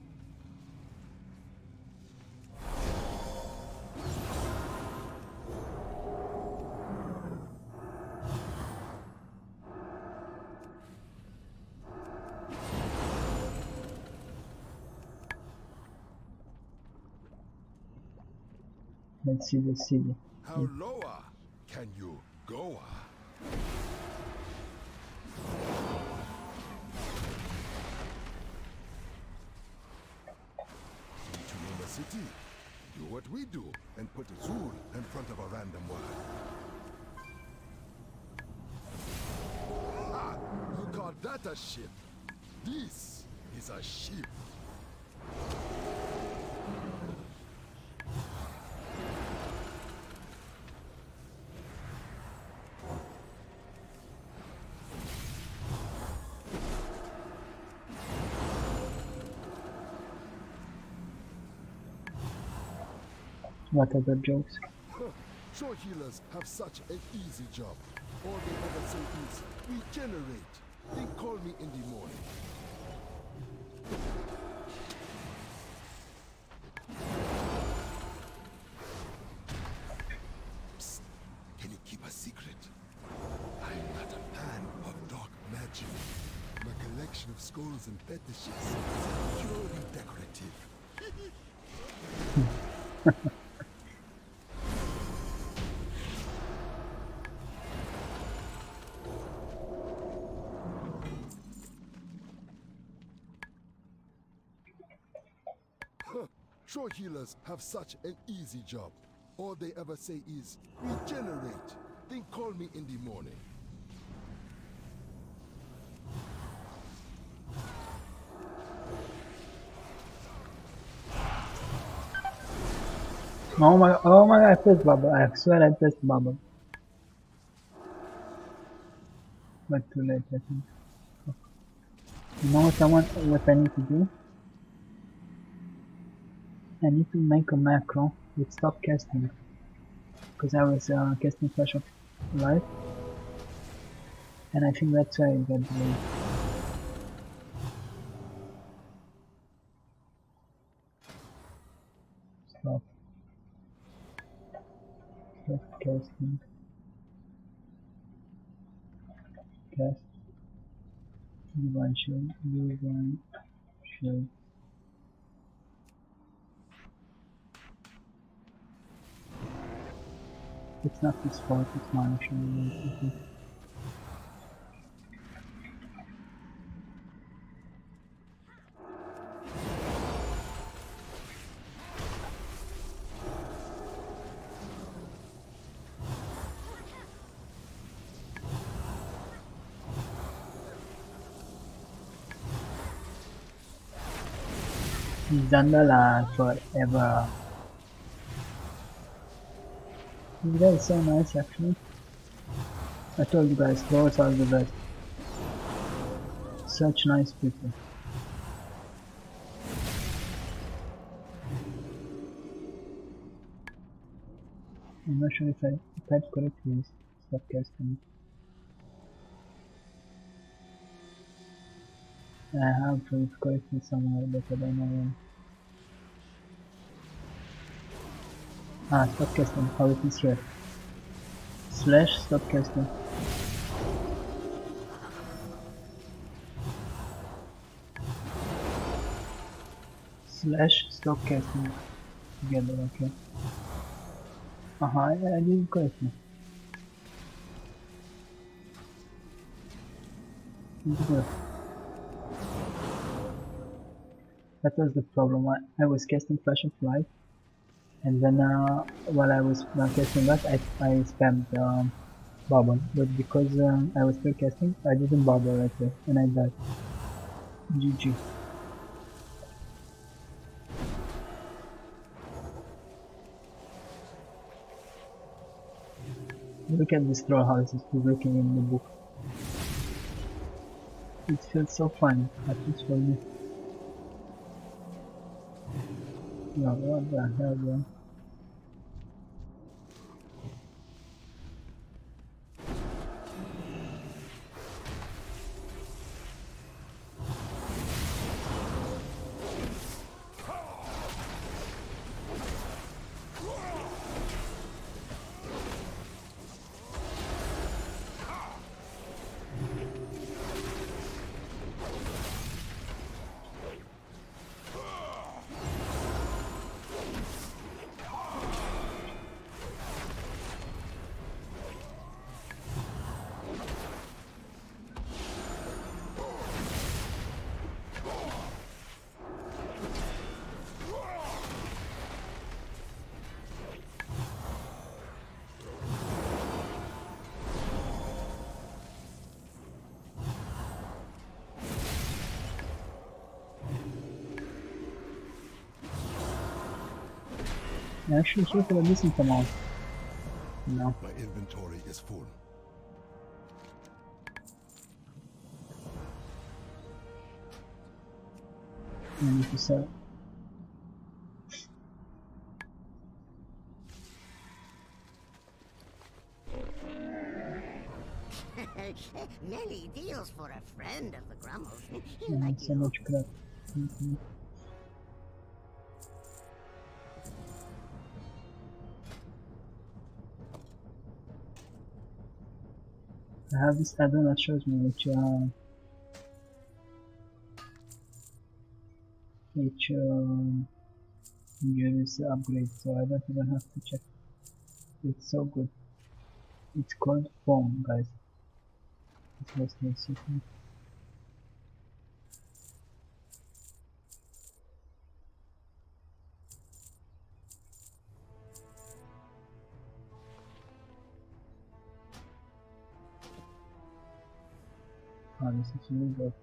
Let's see the city. How lower can you go? To name a city, do what we do and put Azul in front of a random word. Ha! You call that a ship? This is a ship. What other jokes? Shore healers have such an easy job. All they ever say is, regenerate. Then call me in the morning. Psst. Can you keep a secret? I'm not a fan of dark magic. My collection of skulls and fetishes is purely decorative. Shore healers have such an easy job. All they ever say is, regenerate. Then call me in the morning. Oh my god, I pressed bubble. I swear I pressed bubble. But too late, I think. You know what I need to do? I need to make a macro with stop casting. Because I was casting Flash of Light. And I think that's why I got delayed. Stop. Stop casting. Cast. Divine shield. Divine shield. It's not his fault, it's my shield. Zandalar forever. This guy is so nice actually. I told you guys, trolls are the best. Such nice people. I'm not sure if I typed correctly. Stop casting. I have to correctly somewhere, but I don't know when. Ah, stop casting. How it is here. Slash stop casting. Slash stop casting. Together, okay. I did it correctly. Good. That was the problem. I was casting Flash of Light, and then while I was casting that, I spammed bubble. But because I was still casting, I didn't bubble right there, and I died. GG. Look at this troll houses working in the book. It feels so fun, at least for me. No, what the hell, bro? I actually here for a decent amount. No. My inventory is full. I need to sell. Many deals for a friend of the Grummles. Like so much crap. I have this add-on that shows me which gives upgrade, so I don't even have to check. It's so good. It's called foam, guys. It's just a second. Oh, this is really good.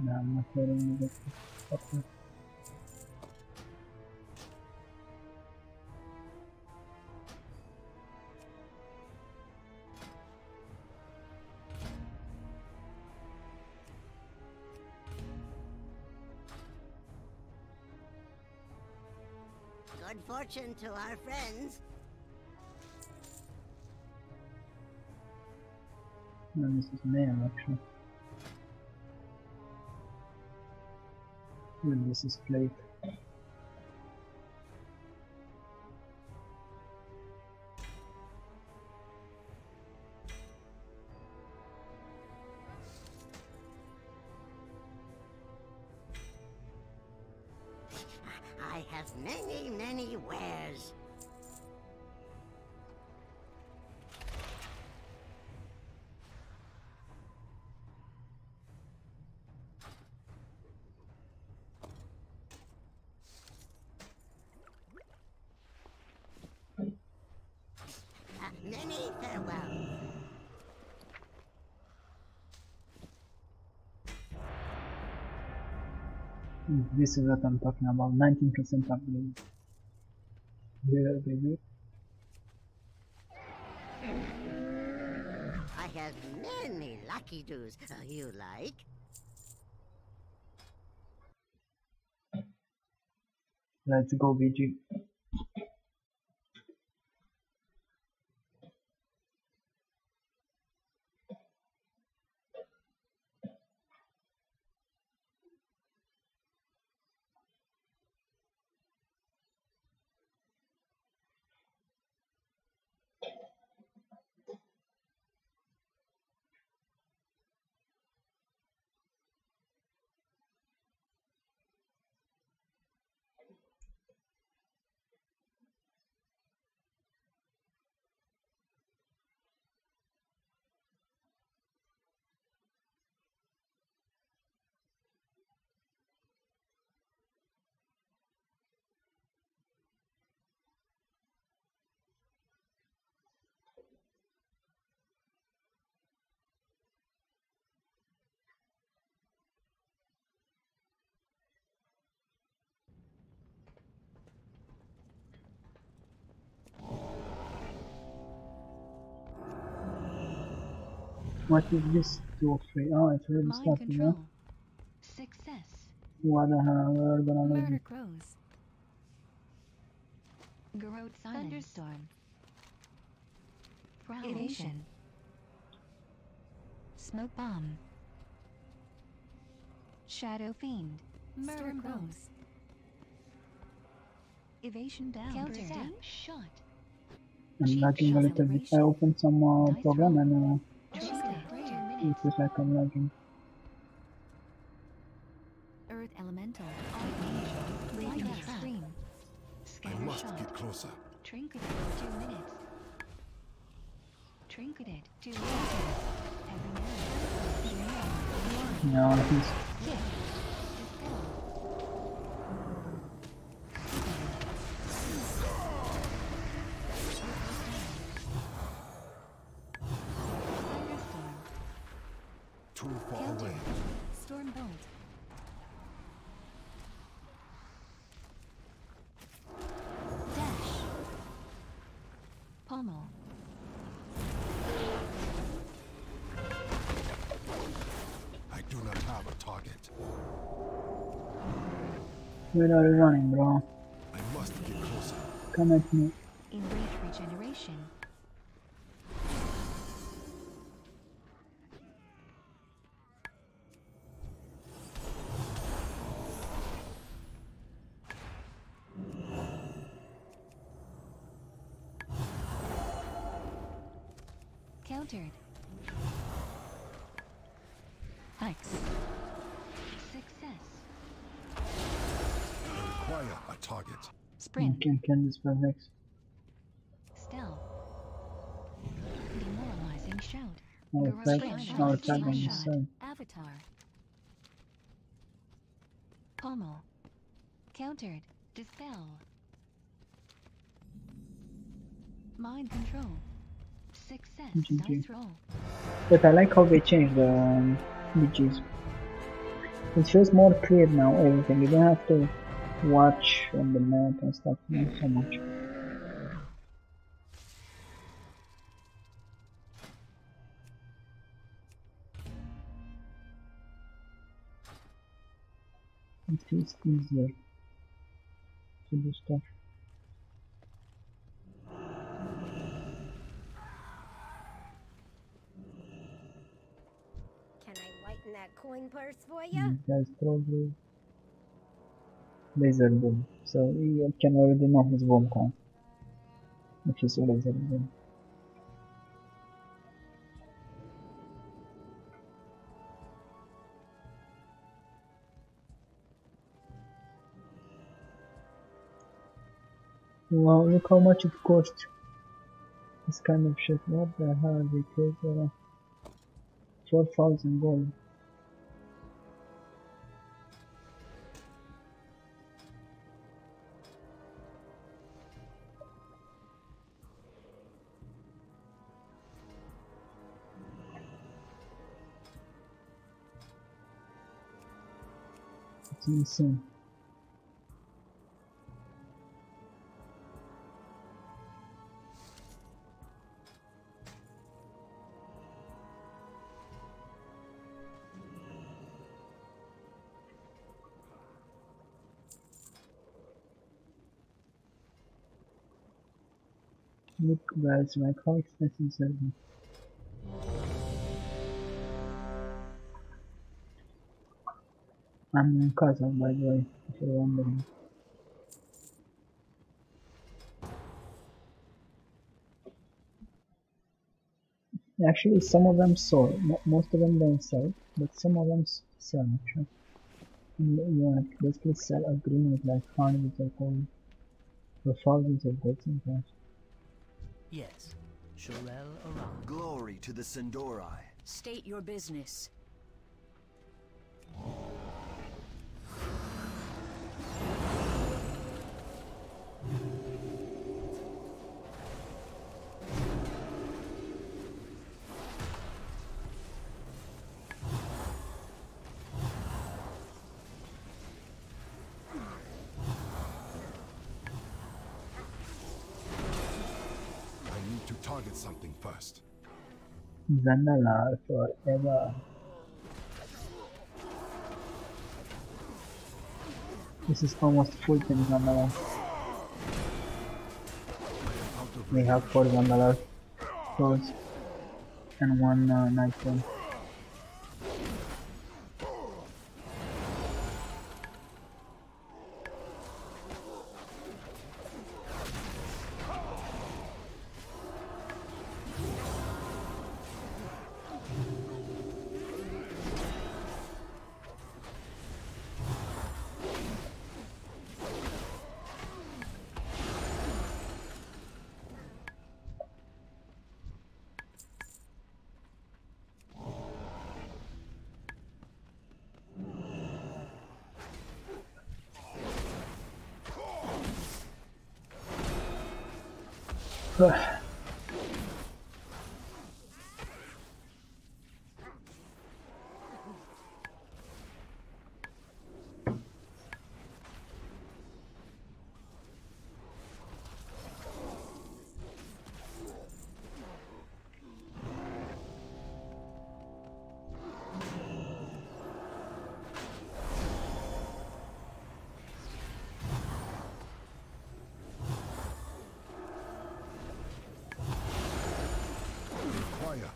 No, I'm not letting it get okay. Good fortune to our friends. No, this is male actually. when this is played. I have many, many wares. Many farewells. This is what I'm talking about. 19% upgrade. Here, baby. I have many lucky doos. You like? Let's go, BG. What is this? 2 or 3? Oh, it's already Mind starting, control. huh? Success. What the hell? We're gonna Murder lose. grows. Garrote silence. Thunderstorm. Prowl. Evasion. Smoke bomb. Shadow fiend. Murder Storm grows. bolt. Evasion down. Counter. Bursting. Shot. I'm Cheap lagging a shot little bit. I acceleration. opened some Dice program roll. and Trinket. 2 it minutes. feels like I'm lagging. Earth elemental. Archangel. Leaving Lightning. stream. I Scatter must shot. get closer. Trinketed. 2 minutes. Trinketed. 2 minutes. Heavy metal. No, he's Kick. Dispel. Thunderstorm. Too far Counter. away. Storm bolt. Dash. Pommel. I do not have a target. where are you running, bro? I must get closer. Come at me. Enrage regeneration. Countered. Hex. Success. I require a target. You Sprint. can kill this perfect. Stealth. Demoralizing shout. Oh, Garrote like silence. our Steam tag on the shot. side. Avatar. Pommel. Countered. Dispel. Mind control. Success. GG. Dice roll. But I like how they changed the BGs. It feels more clear now, everything. You don't have to watch on the map and stuff, not so much. It feels easier to do stuff. Can I lighten that coin purse for These you? guys probably laser boom. So you can already know his bomb count if you see laser boom. Wow, look how much it cost. This kind of shit. What the hell? They paid 4,000 gold. It's insane. Look guys, like how expensive is everything. I'm in Kazakh by the way, if you're wondering. Actually, some of them sold. Most of them don't sell, but some of them sell actually. You like basically sell a green with like hundreds of gold or thousands of gold sometimes. Yes. Shorel around. Glory to the Zandalar. State your business. Target something first. Zandalar forever. This is almost full team Zandalar. We have 4 Zandalar swords and 1 night one.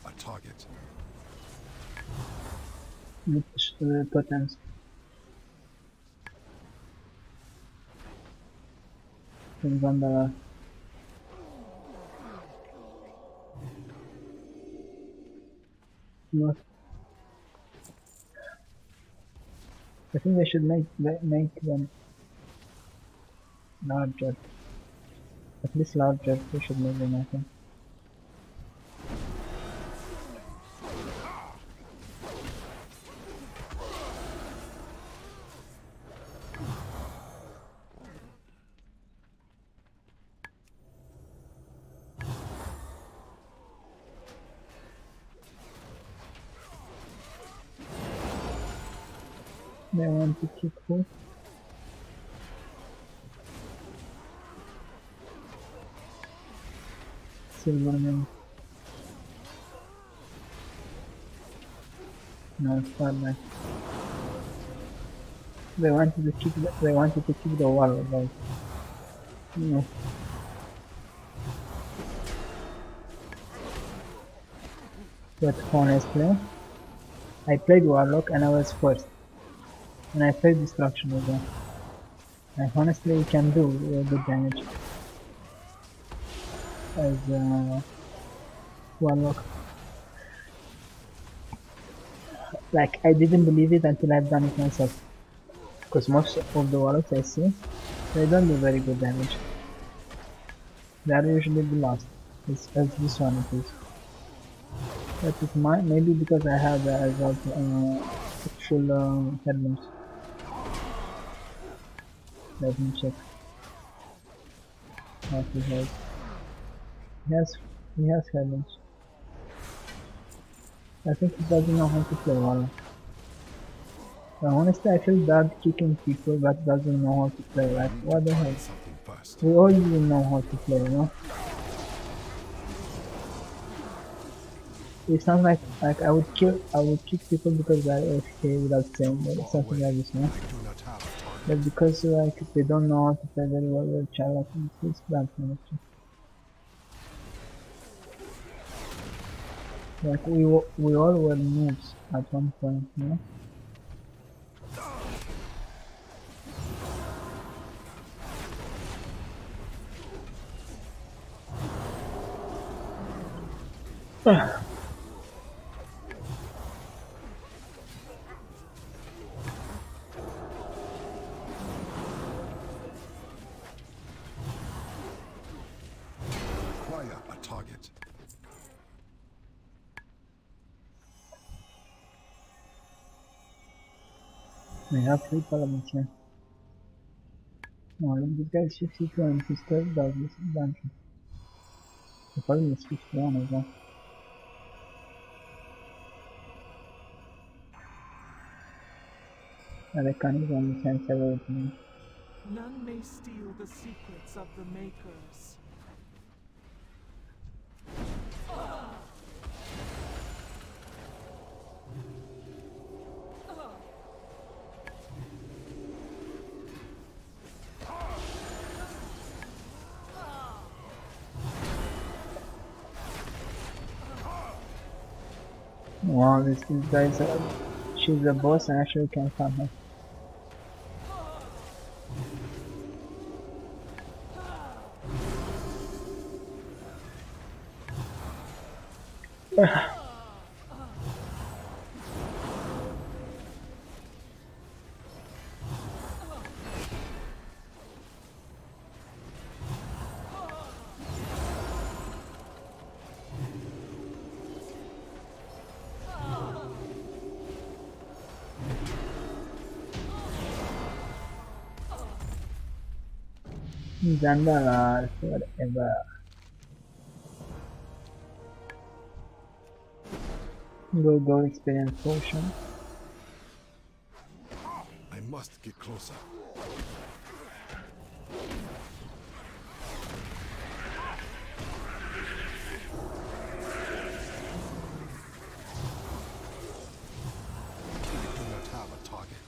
A target. Totems. From Zandalar. What? I think they should make them larger. At least larger. They should make them, I think. They want to keep who? Silverman. No, it's not nice. They wanted to keep the wall, guys. No. But honestly, I played Warlock and I was first. And I played Destruction with them. And honestly, you can do good damage as Warlock. Like, I didn't believe it until I've done it myself. Because most of the Warlocks I see, they don't do very good damage. They are usually the last, as this one it is. That is mine, maybe because I have the Azeroth full headlamps. Let me check what he has. He has, he has headlamps. I think he doesn't know how to play Warlock. Honestly, I feel bad kicking people that doesn't know how to play. Like, what the hell? We all know how to play, you know? It's not like I would kick people because they're AFK without saying it, something like this, no? But because like they don't know how to play very well with child, it's bad for us. Like we all were noobs at one point, you know? Acquire a target. We have 3 Paladins here. No, look, this guy is 52 and he still does this adventure. The Paladin is 51 as well. And I can't even understand several things. None may steal the secrets of the Makers. Wow, this guy's she's a boss and actually can find her. Zandalar forever. Go experience potion. I must get closer. I do not have a target.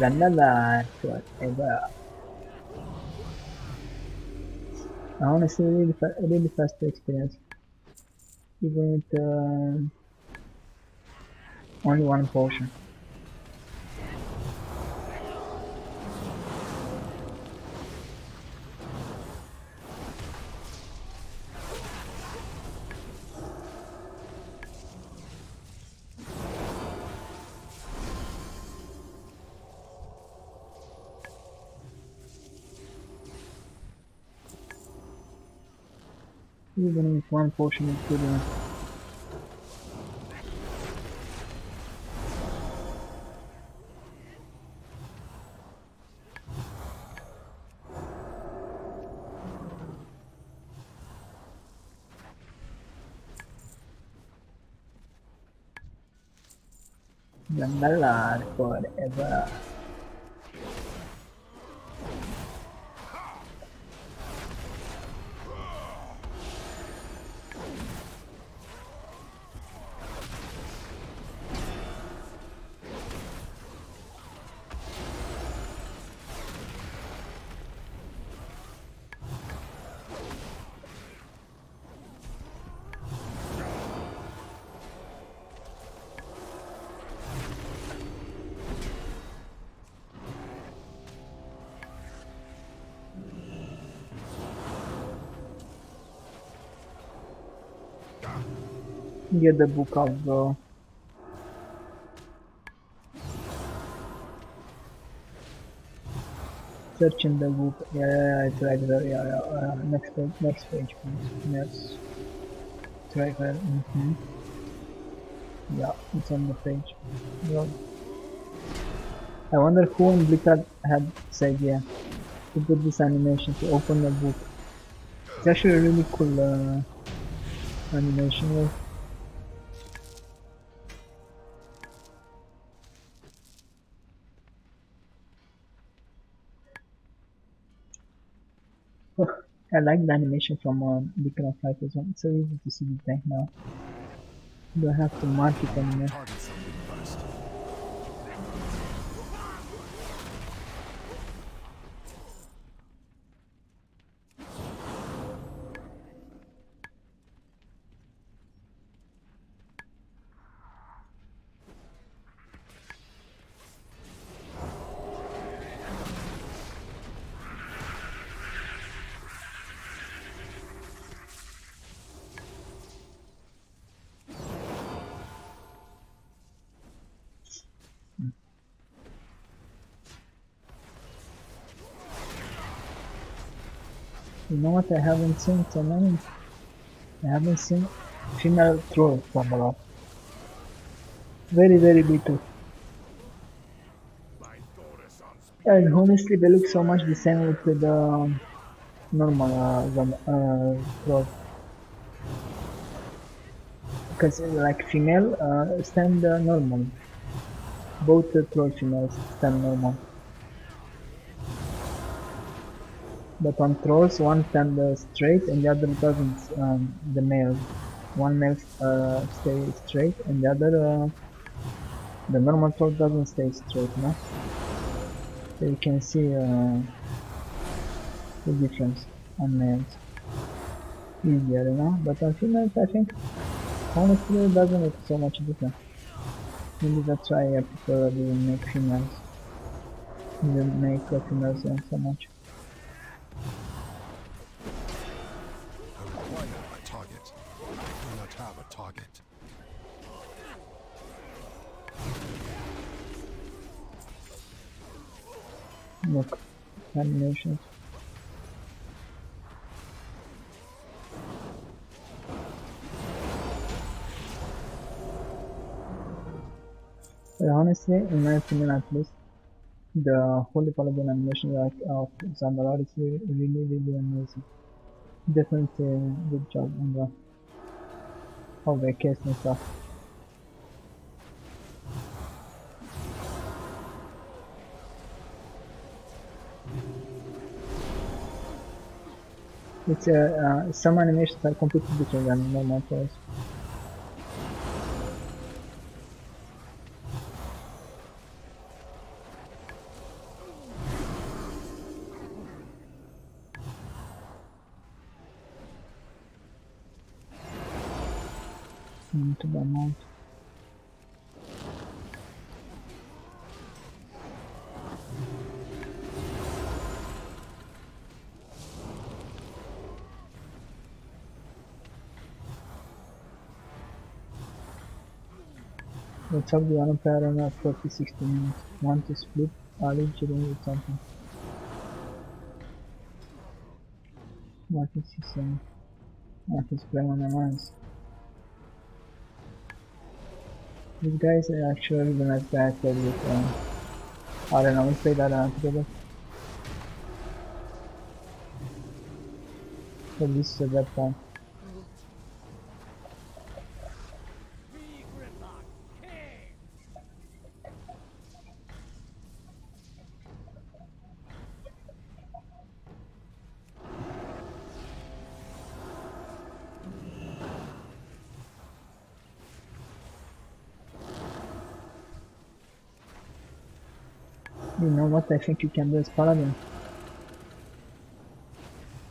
Zandalar forever. Honestly, really fast to experience. Even with only one potion. Even with one potion is good enough. Zandalar forever. Get the book out, bro. Search in the book. Yeah, it's right there. Yeah. Next page, please. Yes. It's right there. Yeah, it's on the page. Yeah. I wonder who in Blizzard had this idea to put this animation to open the book. It's actually a really cool animation. Right? I like the animation from Beacon of Light as well. It's so easy to see the tank now. You don't have to mark it anymore. Target something first. You know what I haven't seen so many? I haven't seen female troll from a lot. Very little. And honestly they look so much the same with the normal troll. Because like female stand normal. Both troll females stand normal. But on trolls, one stands straight and the other doesn't, the male. One male stays straight and the other, the normal troll doesn't stay straight, no? So you can see the difference on males. Easier, you know? But on females, I think, honestly, it doesn't make so much difference. Maybe that's why people didn't make females. Didn't make females so much. Target. I do not have a target. Look, animations. But honestly, in my opinion at least, the Holy Paladin animation like of Zandalar is really amazing. Definitely a good job on the how they cast and stuff. It's some animations are completely different than normal players. To the amount. Let's have the other pair on 40-60 minutes. Want to split? I'll each with something. What is he saying? What is playing on the minds? These guys are actually the nice guys I played with. I don't know, we played that together. So this is a bad time. You know what I think you can do as Paladin?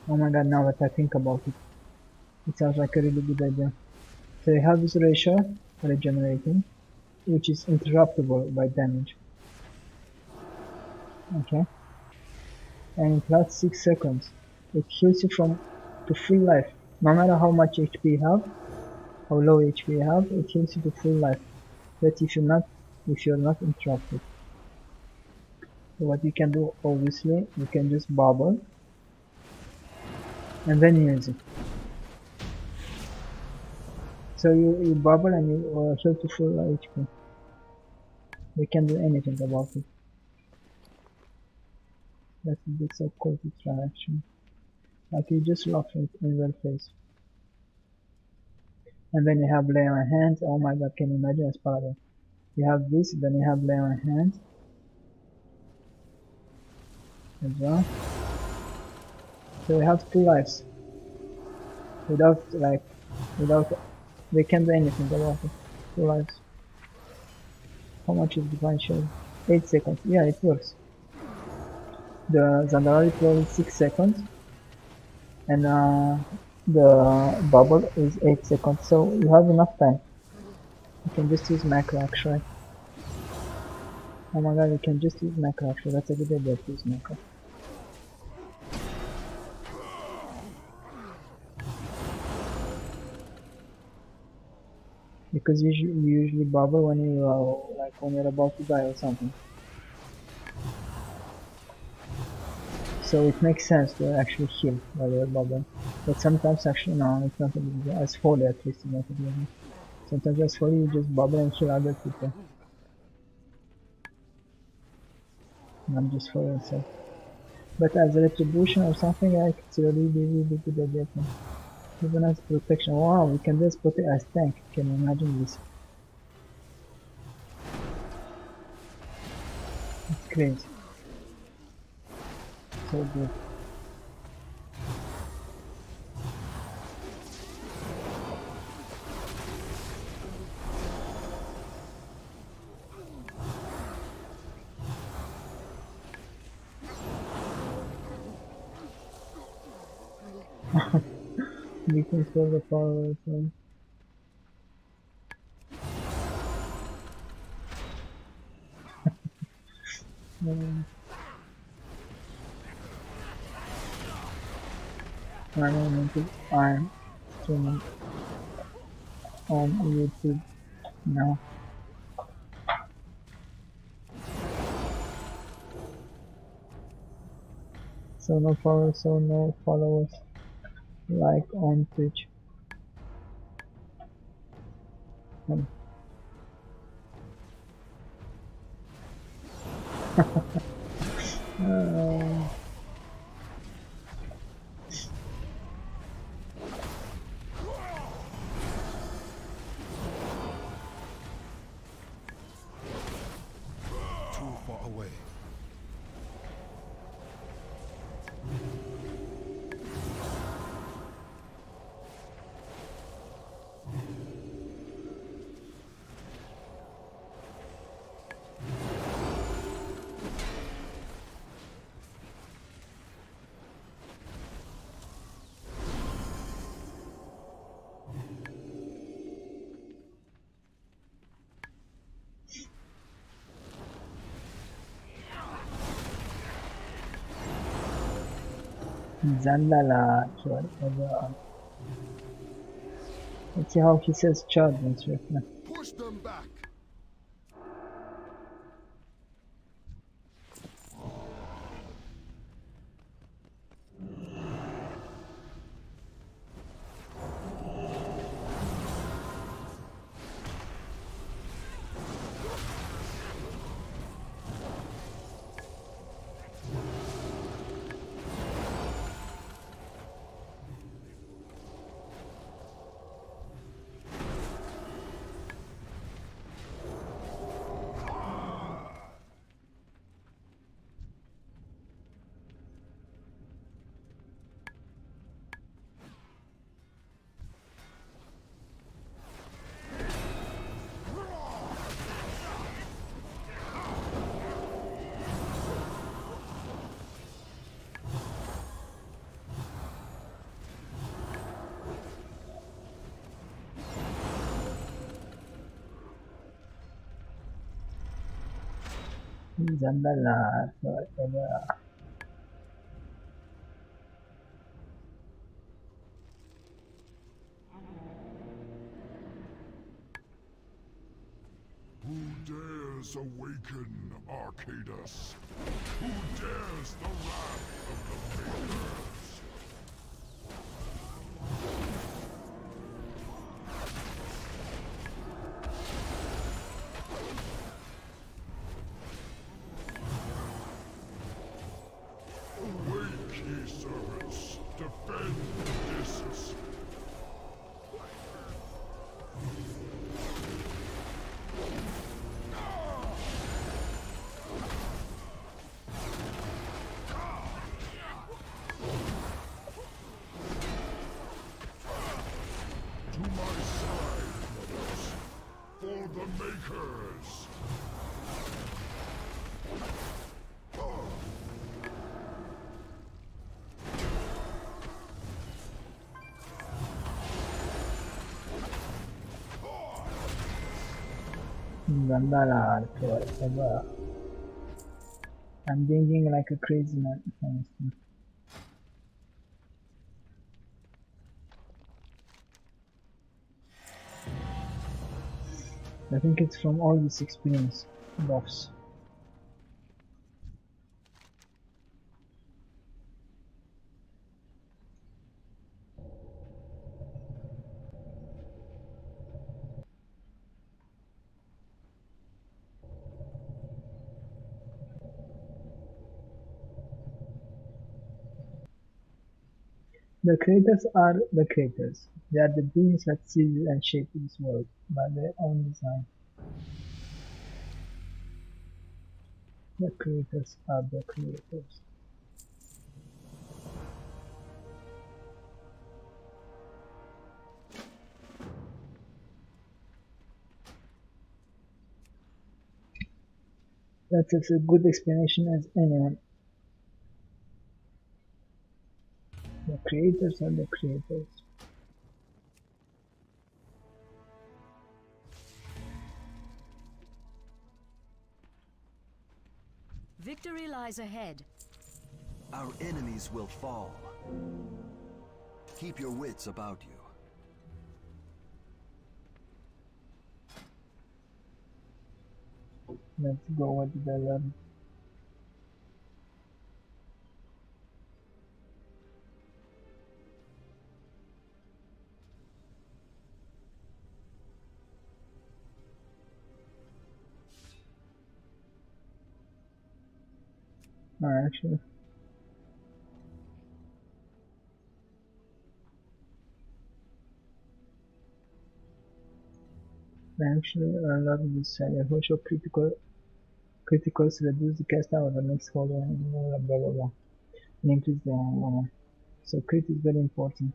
Oh my god, now that I think about it, it sounds like a really good idea. So you have this ratio regenerating, which is interruptible by damage. Okay? And it lasts 6 seconds. It heals you from to full life. No matter how much HP you have, how low HP you have, it heals you to full life. But if you're not interrupted. So what you can do, obviously, you can just bubble and then use it. So you bubble and you heal to full HP. They can't do anything about it. That's a bit so cool to try actually. Like you just laugh it in their face. And then you have lay on hands. Oh my god, can you imagine as Paladin? You have this, then you have lay on hands. As well. So you have 2 lives. Without they can't do anything about it. 2 lives. How much is divine shield? 8 seconds. Yeah, it works. The Zandalar is 6 seconds. And the bubble is 8 seconds. So you have enough time. You can just use macro actually. Oh my god, you can just use macro actually. That's a good idea to use macro. Because you usually bubble when you when you're about to die or something. So it makes sense to actually heal while you're bubbling. But sometimes actually no, it's not a good idea. As Foley at least it's not a good idea. Sometimes as Foley you just bubble and heal other people. Not just for yourself. But as a retribution or something, like it's a really good idea. Even as protection. Wow, we can just put it as tank. Can you imagine this? It's crazy. So good. We can kill the power as well. I don't need to iron streaming on YouTube now. So no followers, so no followers like on Twitch. Too far away. Zandalar. Let's see how he says chud in Swift. Push them back. Zandalar forever. Who dares awaken Arcadus? Who dares the wrath of the Makers? Awake, ye servants! Defend the discs! To my side, brothers! For the Makers! Zandalar forever. I'm thinking like a crazy man, honestly. I think it's from all this experience buffs. The creators are the creators. They are the beings that seed and shape this world by their own design. The creators are the creators. That's as a good explanation as anyone. The creators are the creators. Victory lies ahead. Our enemies will fall. Keep your wits about you. Let's go with the learn. Actually, I love this approach of criticals reduce the cast hour the next hold and blah blah blah and increase the so crit is very important.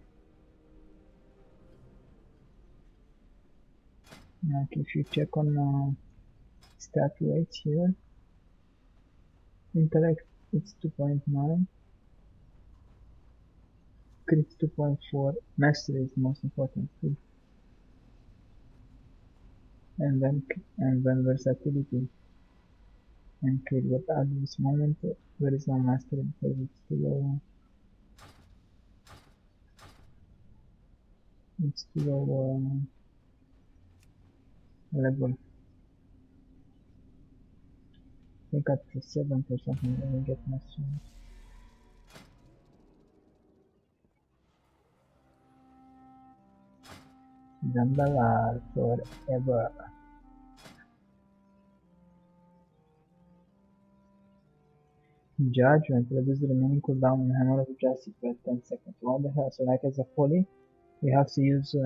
Like if you check on stat rates here, intellect it's 2.9, crit 2.4, mastery is the most important thing, and then versatility and crit. But at this moment there is no mastery because it's too low. It's too low level. I think at 7 or something when we get mastery. Zandalar forever. Judgment reduces the remaining cooldown on Hammer of Justice by 10 seconds. What the hell? So like as a poly, we have to use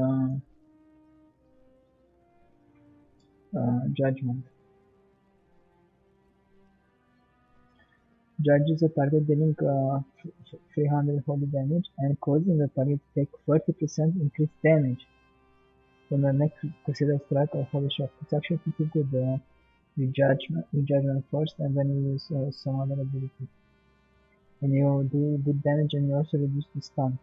Judgment. Judges a target dealing 300 holy damage and causing the target to take 40% increased damage from the next Crusader strike or holy shot. It's actually pretty good. You judgment first and then you use some other ability. And you do good damage and you also reduce the stun.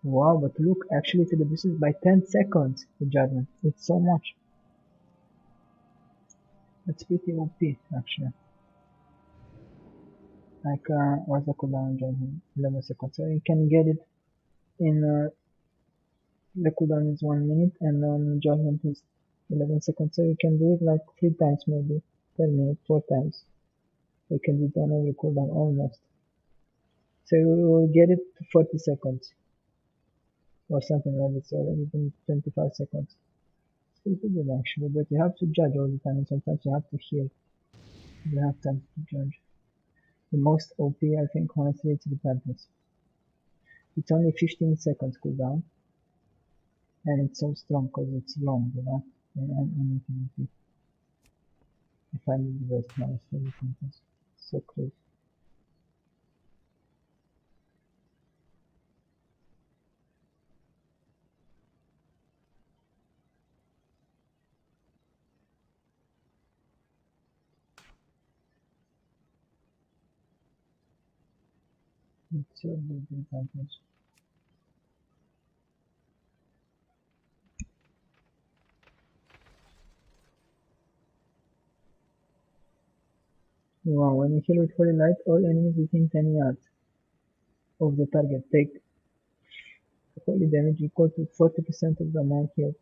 Wow, but look, actually it reduces by 10 seconds the judgment. It's so much. It's pretty OP actually. Like what's the cooldown on Judgment? 11 seconds. So you can get it in the cooldown is 1 minute and on Judgment is 11 seconds. So you can do it like 3 times maybe per minute, 4 times. You can do it on every cooldown almost. So you will get it to 40 seconds or something like that, or even 25 seconds. It's pretty good actually, but you have to judge all the time and sometimes you have to heal. You have time to judge. The most OP I think honestly it's the Paladin. It's only 15 seconds cooldown and it's so strong because it's long, you know, and PvP. I find it the best honestly the Paladin. So crazy. It's so good the Paladin. Wow, when you heal with Holy Light, all enemies within 10 yards of the target take holy damage equal to 40% of the amount healed.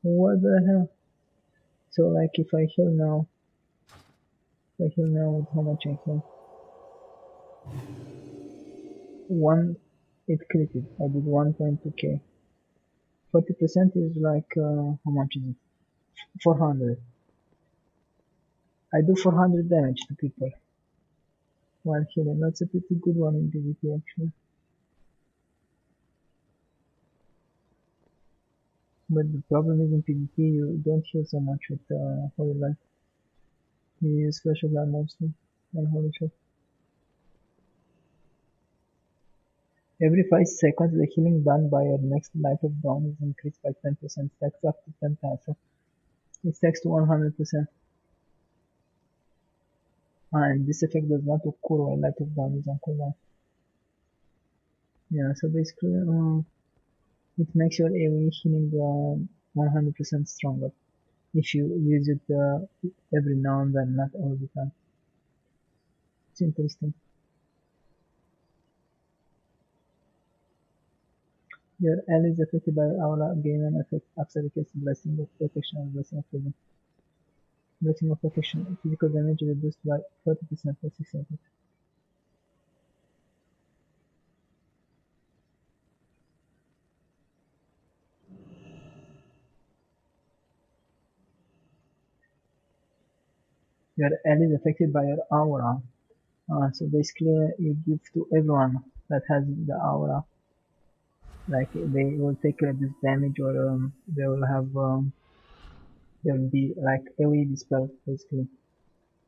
What the hell? So like if I heal now, with how much I heal? 1, it critted. I did 1.2k. 40% is like, how much is it? 400. I do 400 damage to people while healing. That's a pretty good one in PvP actually. But the problem is in PvP you don't heal so much with Holy Light. You use Flash of Light mostly and Holy Shot. Every 5 seconds the healing done by your next Light of Dawn is increased by 10%, stacks up to 10 times. So it stacks to 100%. And this effect does not occur while Light of Dawn is on cooldown. Yeah, so basically it makes your AoE healing 100% stronger if you use it every now and then, not all the time. It's interesting. Your ally is affected by aura, gain an effect after the cast Blessing of Protection or Blessing of Freedom. Blessing of Protection, physical damage reduced by 40% for 6 seconds. Your ally is affected by your aura. So basically you give to everyone that has the aura. Like they will take this damage or they will have they will be like AoE dispelled basically.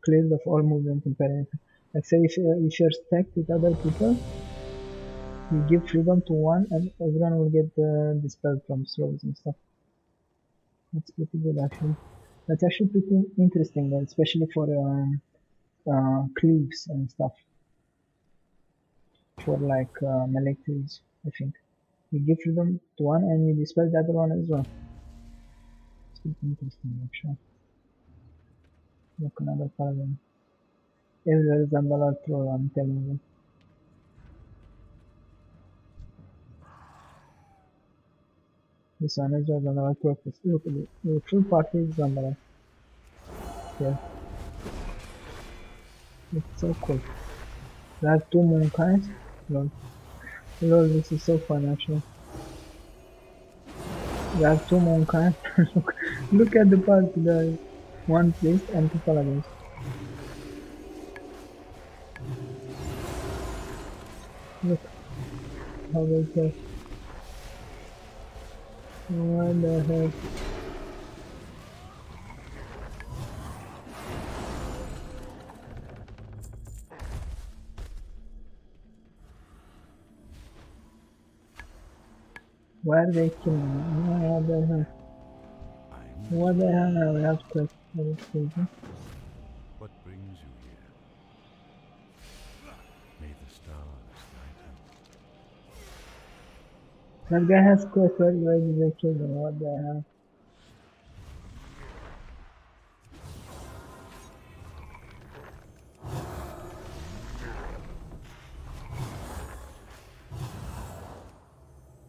Cleared of all movement impairment. Like say if you're stacked with other people, you give freedom to one and everyone will get dispelled from throws and stuff. That's pretty good actually. That's actually pretty interesting, especially for cleaves and stuff. For like melee cleaves, I think. You give freedom to one and you dispel the other one as well. It's pretty interesting actually. Look, another Paladin. Everywhere is Zandalar troll, I'm telling you. This one is Zandalar troll. Look, the full party is Zandalar. Yeah. It's so cool. We have 2 moonkinds. Lol. Lol, this is so fun actually. We have 2 moonkinds. look at the party, guys. 1 priest and 2 paladins. Look how they play. What the heck? Why are they killing me? What the hell? What the hell? I have to What brings you here? May the stars guide him. That guy has quest, why did they kill him? What the hell?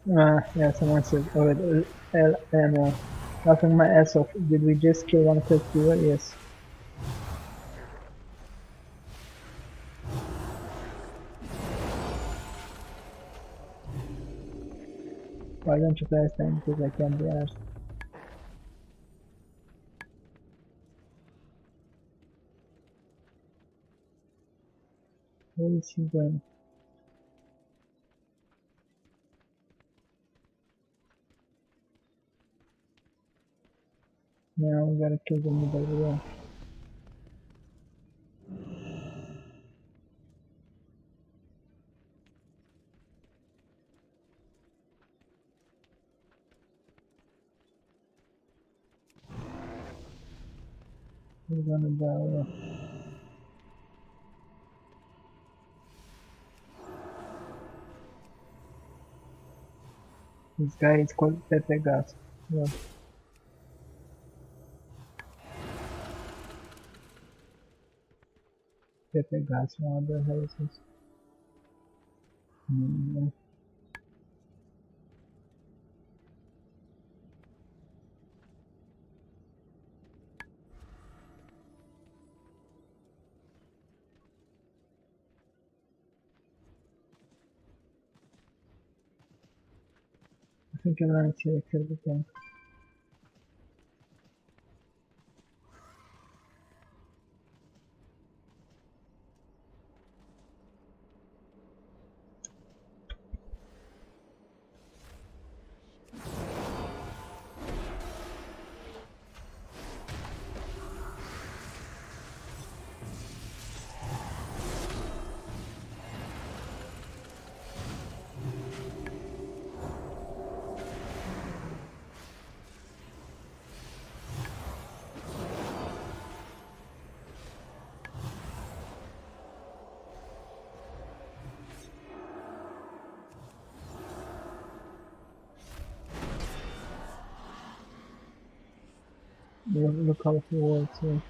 Yeah, someone said already. And laughing my ass off. Did we just kill one quick viewer? Yes. Why don't you play time? Because I can't be asked. Where is he going? Now we gotta kill the middle row. We're gonna die. This guy is called Pepe Gas. Yeah. Pepe Gas, what the hell is this? I think everyone is here except the tank. Look how he works here.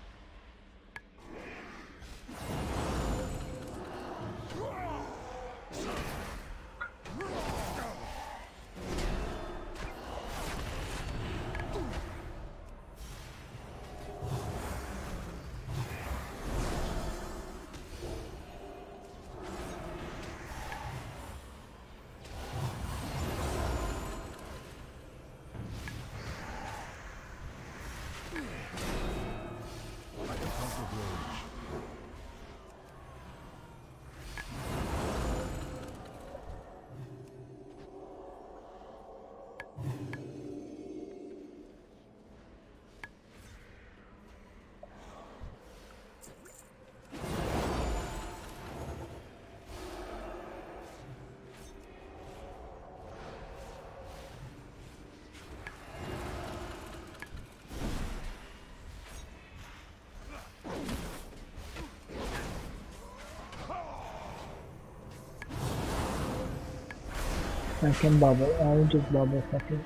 I can bubble. I will just bubble. Fuck it.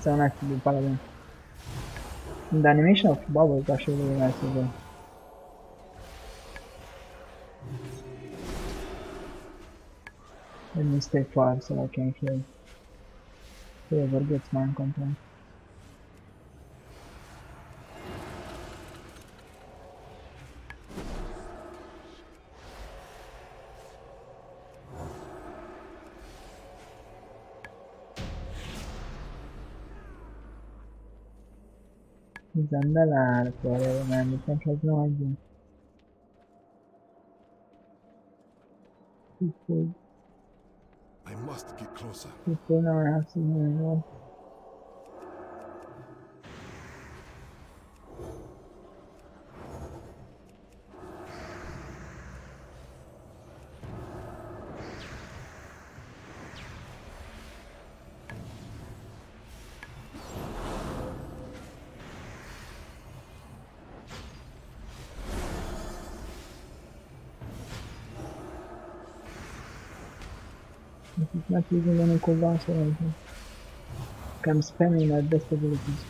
So nice to be Paladin. And the animation of bubble is actually really nice as well. Let me stay far so I can heal whoever gets mind control. Zandalar forever, man. The tank has no idea. I must get closer. People now have seen him anymore. It's not using any cooldowns or anything. I'm spamming my best abilities.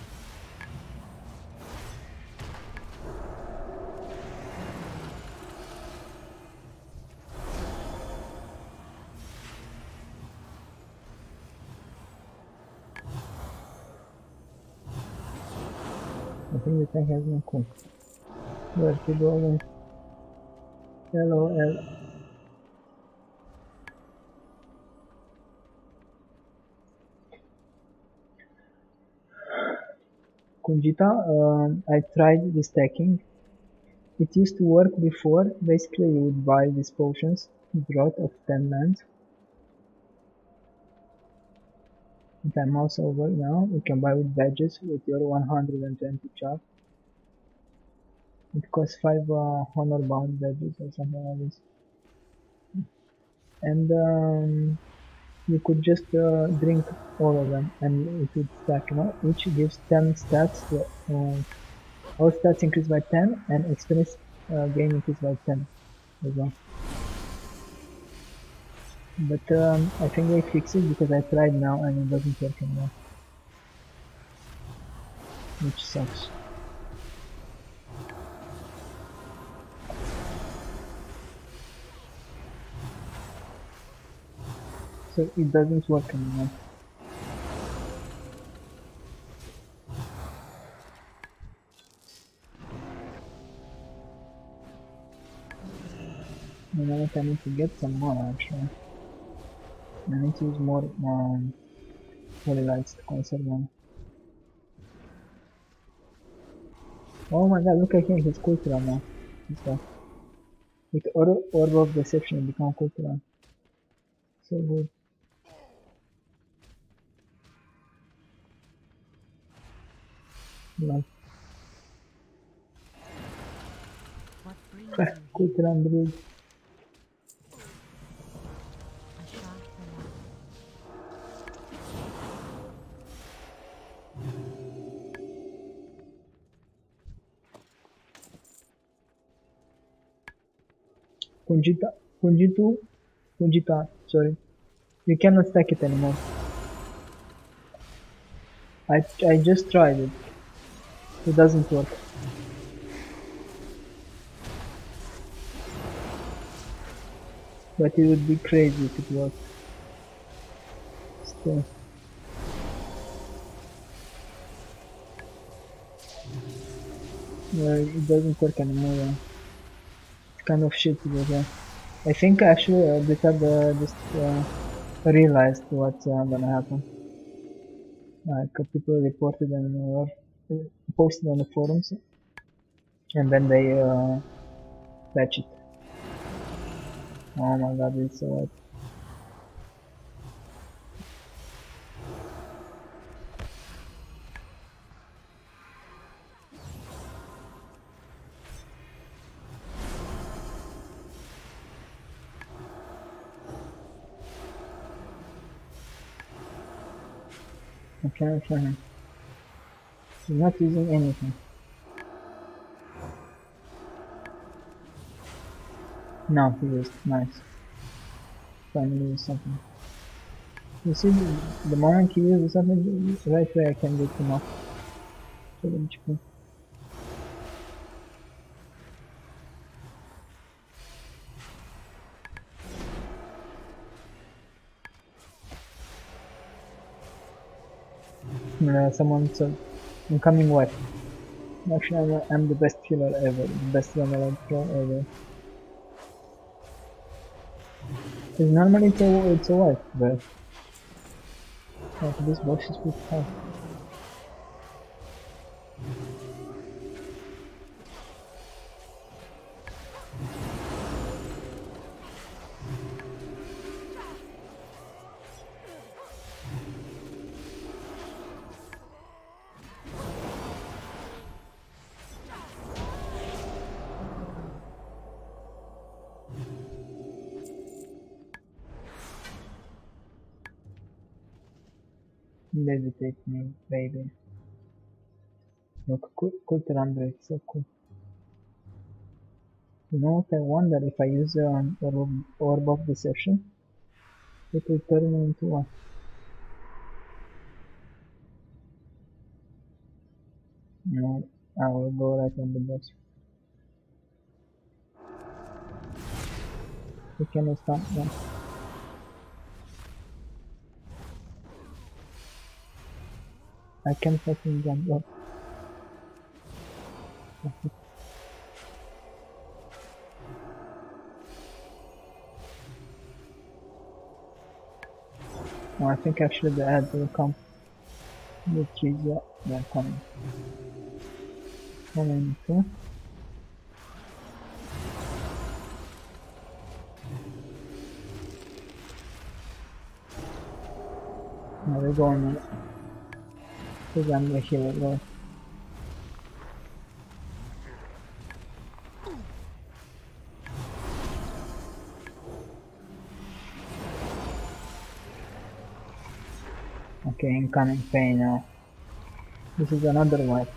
think the tank has no cool. Where's he going? LOL. Kunjita, I tried the stacking. It used to work before. Basically, you would buy these potions, drought of 10 lands. And I'm also over now. You can buy with badges with your 120 char. It costs 5 honor bound badges or something like this. And you could just drink all of them and it would stack, you know. Each gives 10 stats. All stats increase by 10 and experience gain increase by 10 as well. But I think they fixed it because I tried now and it doesn't work anymore. Which sucks. So it doesn't work anymore. You know what, I need to get some more actually. I need to use more holy lights to conserve them. Oh my god, look at him, he's cultural now. This guy. With Orb of Deception you become cultural. So good. No. What brings Cultural bridge. Kunjita, sorry. You cannot stack it anymore. I just tried it. It doesn't work. But it would be crazy if it worked. Still. It doesn't work anymore. Yeah. It's kind of shit, but yeah. I think actually Blizzard just realized what's gonna happen. Like people reported and posted on the forums, and then they patch it. Oh my god, it's so hard. I cannot find him. He's not using anything. No, he used. Nice. Finally used something. You see, the moment he uses something, right where I can get him off. So HP. Someone said, incoming what? Actually, I'm the best healer ever, the best Zandalar pro ever. Because normally it's a wipe, but this boss is pretty hard. Levitate me, baby. Look, cool Tirandra, it's so cool. You know what, I wonder if I use Orb of Deception, it will turn me into what? No, I will go right on the boss. You cannot stop them. I can fucking jump up. Oh, I think actually the ad will come. The trees, yeah, they're coming. Coming too. Now we're going on it. Because I'm gonna heal it well. Okay, incoming pain now. This is another wipe.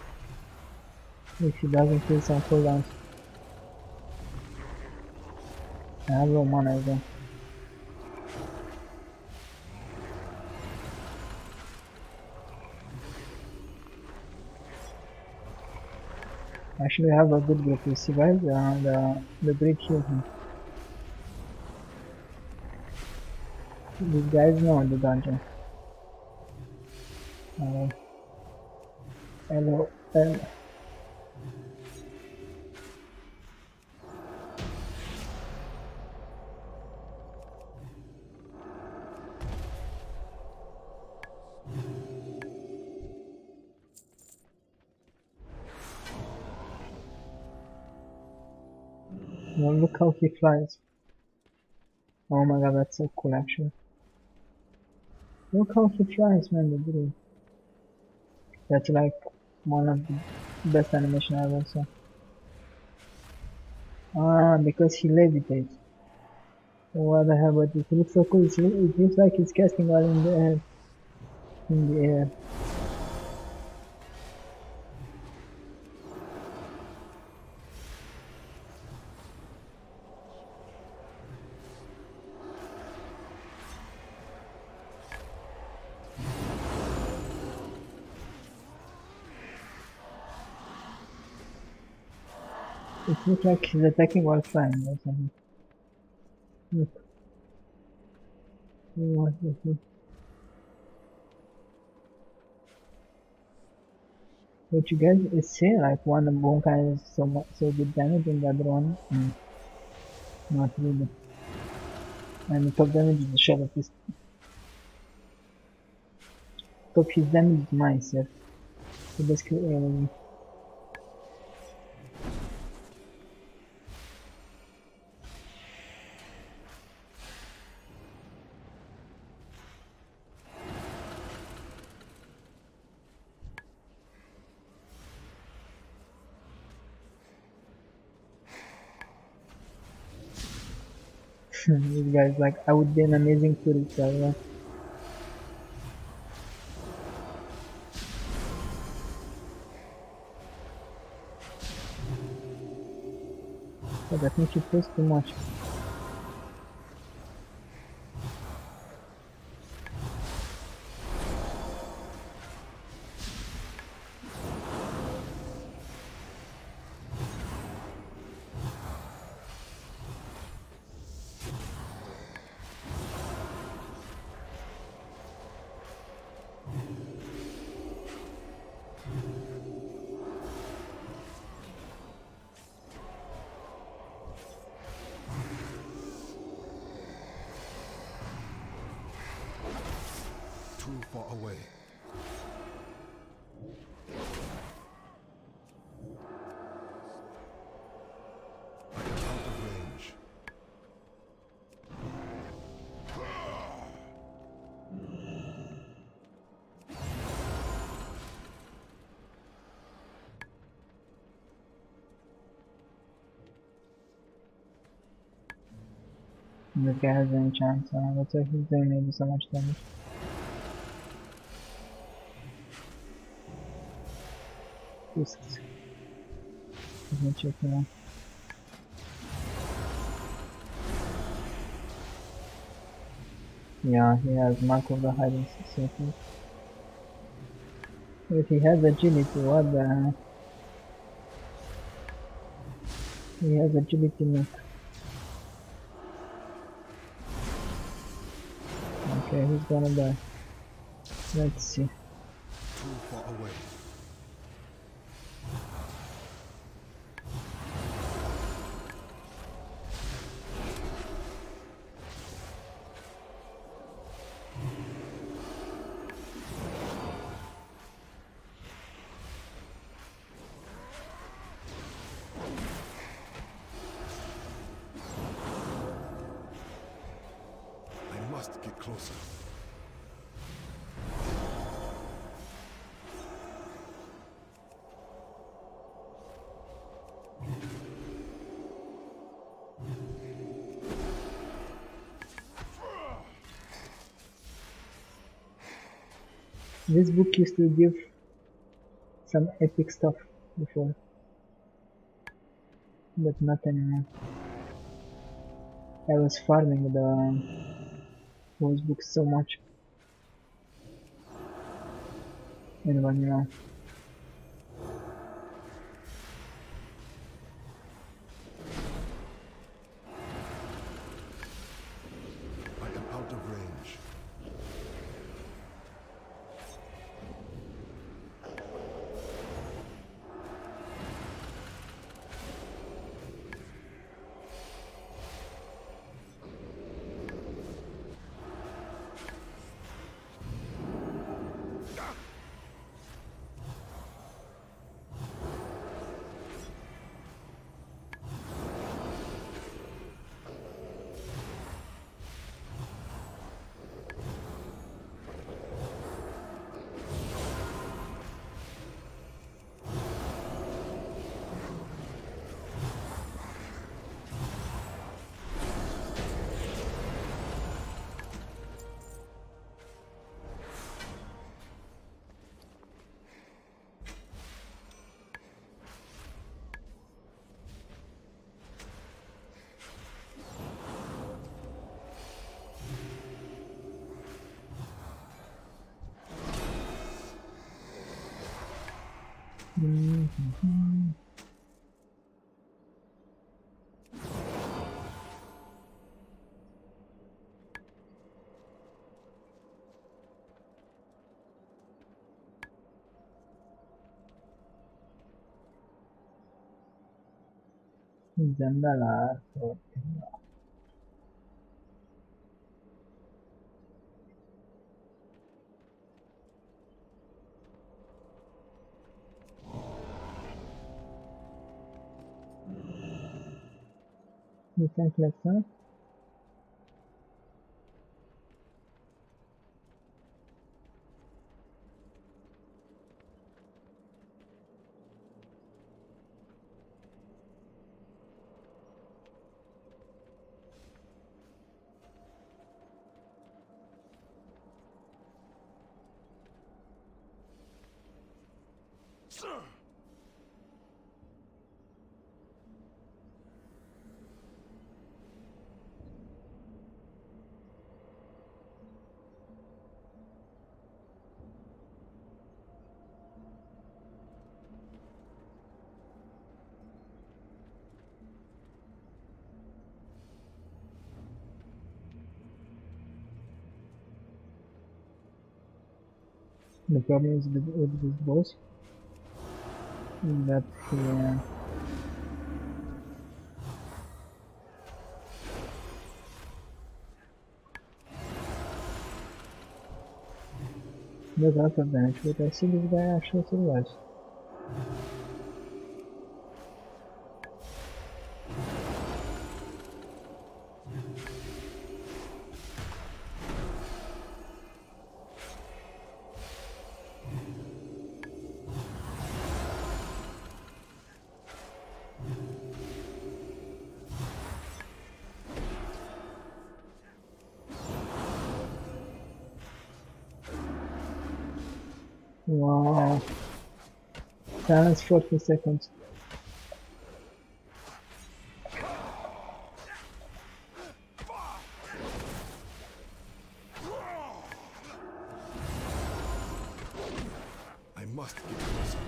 If he doesn't kill some cooldowns. I have low mana again. Actually, I have a good group. You see, guys, the breed healed him. These guys know the dungeon. Hello. Well, look how he flies. Oh my god, that's so cool actually. Look how he flies, man, the dude. That's like one of the best animation I ever saw. Ah, because he levitates. What the hell, but it looks so cool. It looks like he's casting while in the air. In the air. It looks like he's attacking while flying or something. Look. What is this? What you guys see, like one bone kind is so good damage and the other one, not really. And the top damage is the shadow fist. Top his damage is mine, sir. So basically, these guys, like, I would be an amazing tourist guy, but I think it was too much. Too far away. I am out of range. This guy has any chance, that's why he's doing maybe so much damage. Let me check now. Yeah, he has Mark of the Hiding City. Wait, he has agility, what the hell? He has agility Mark. Okay, he's gonna die. Let's see. Too far away. Get closer. This book used to give some epic stuff before, but not anymore. I was farming those books so much in vanilla. I am out of range. Zandalar. You think let's not? The problem is with this boss is that he does a lot of damage, but I see this guy actually survives. Wow. Silence 40 seconds. I must get closer.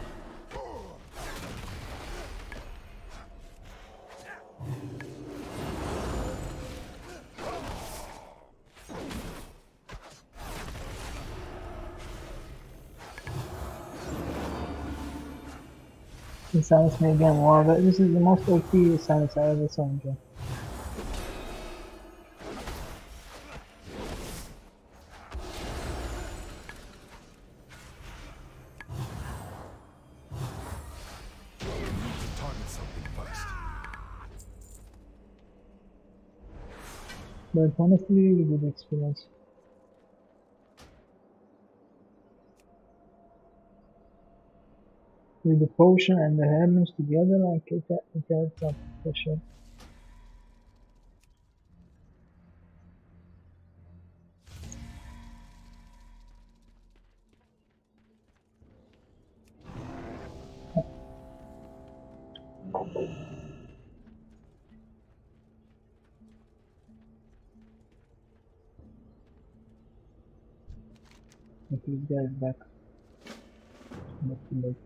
He silence me again. Wow, this is the most OP silence I ever saw in game. But honestly, really good experience. With the potion and the hairness together, like it adds up for sure. But this guy is back. Not too late.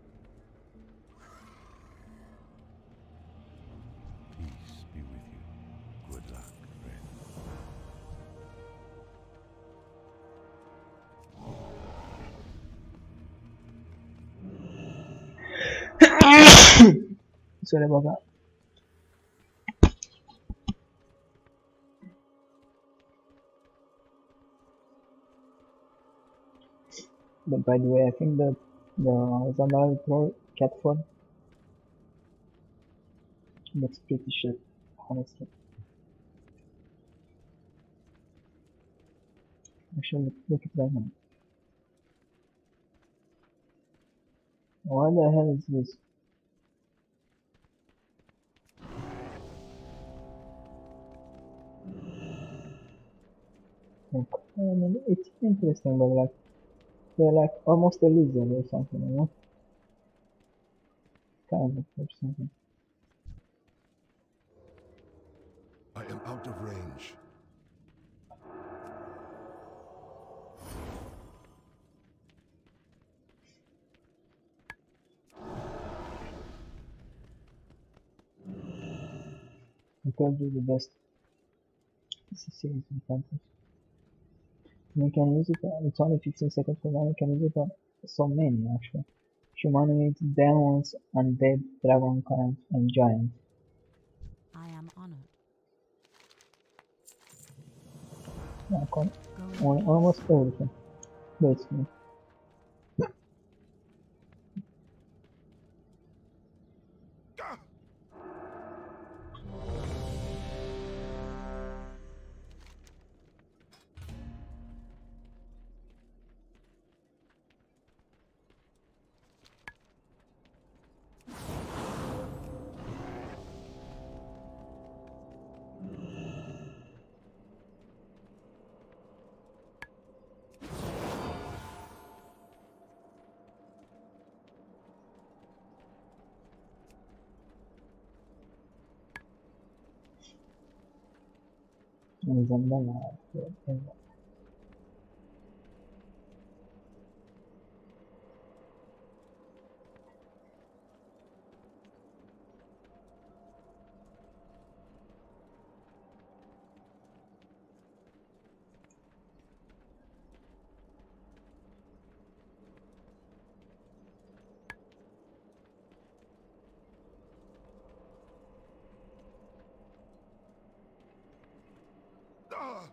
Peace be with you. Good luck, friend. Sorry about that. But by the way, I think that the Zandalar cat form looks pretty shit, honestly. Actually, look at that one. What the hell is this? Like, I mean, it's interesting, but like, they're like almost a lizard or something, you know? Kind of, or something. I am out of range. I told you the best CCs and fantasy. You can use it, it's only 15 seconds for now, you can use it on so many actually. Humanoids, demons, undead, dragonkind, and giants. I am honored. Yeah, Go in almost everything, basically. And Zandalar, whatever. Ah!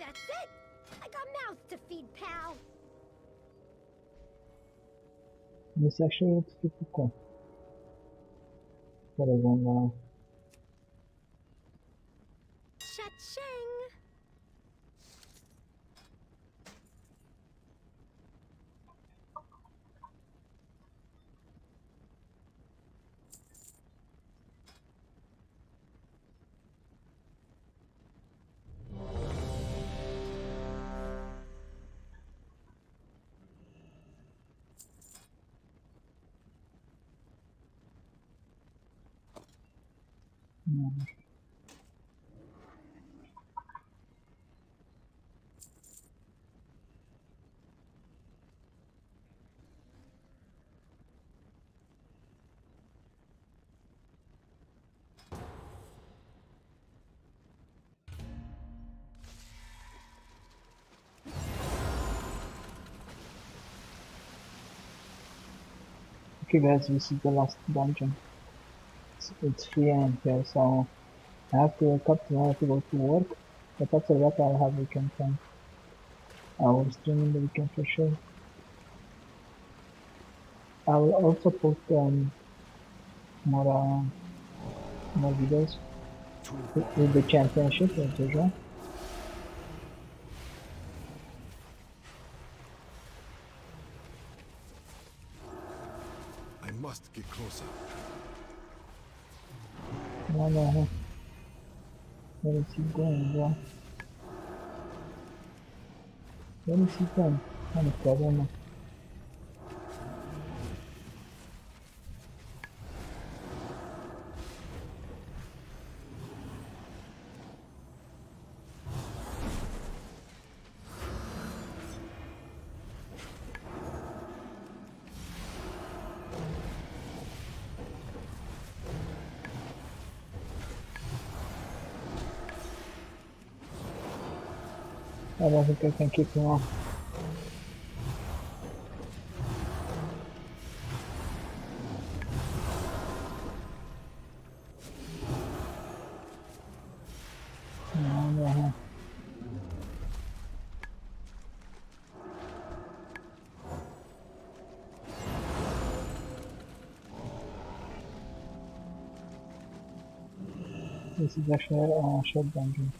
that's it. I got mouths to feed, pal. This actually looks pretty cool. For a Zandalar. Cha-ching! No. Okay guys, this is the last dungeon. It's 3 AM here, so I have to wake up tomorrow to go to work, but after that I'll have weekend time. I will stream in the weekend for sure. I will also post more videos with the championship as usual. I must get closer. No. Where is he going, bro? Where is he going? Kind of problem. I don't think I can keep him off. No. This is actually a short dungeon.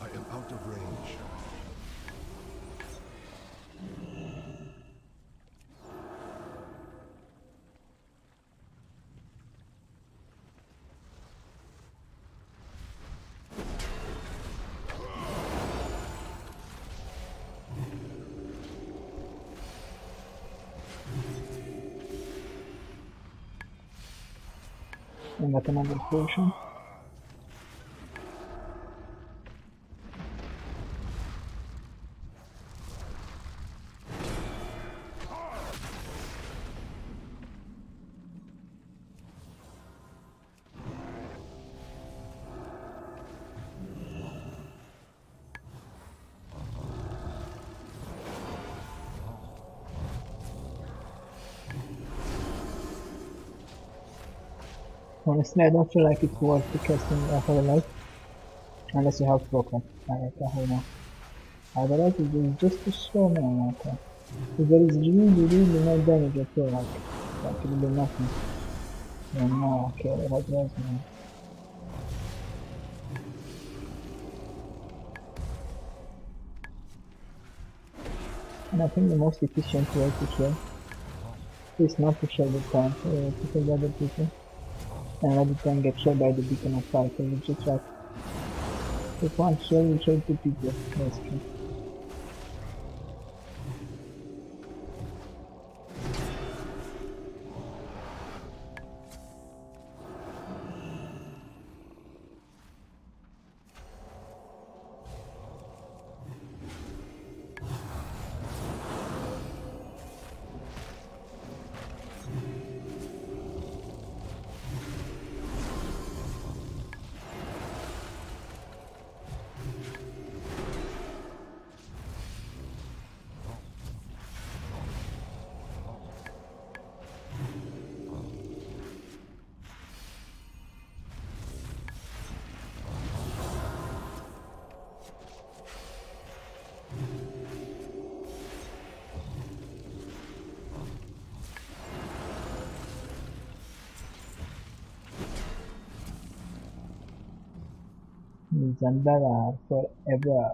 I am out of range. And got another potion. Honestly, I don't feel like it's worth casting a whole life unless you have broken. Alright, a whole now. Otherwise it is just a slow man, okay. So there is really no damage at all, like really nothing. Yeah, no, okay, what was man? And I think the most efficient way to kill is not to kill the tank, to kill the other people. And let the tank get killed by the beacon of fire, because it's just like, if one kill, you kill two people, basically. Zandalar forever.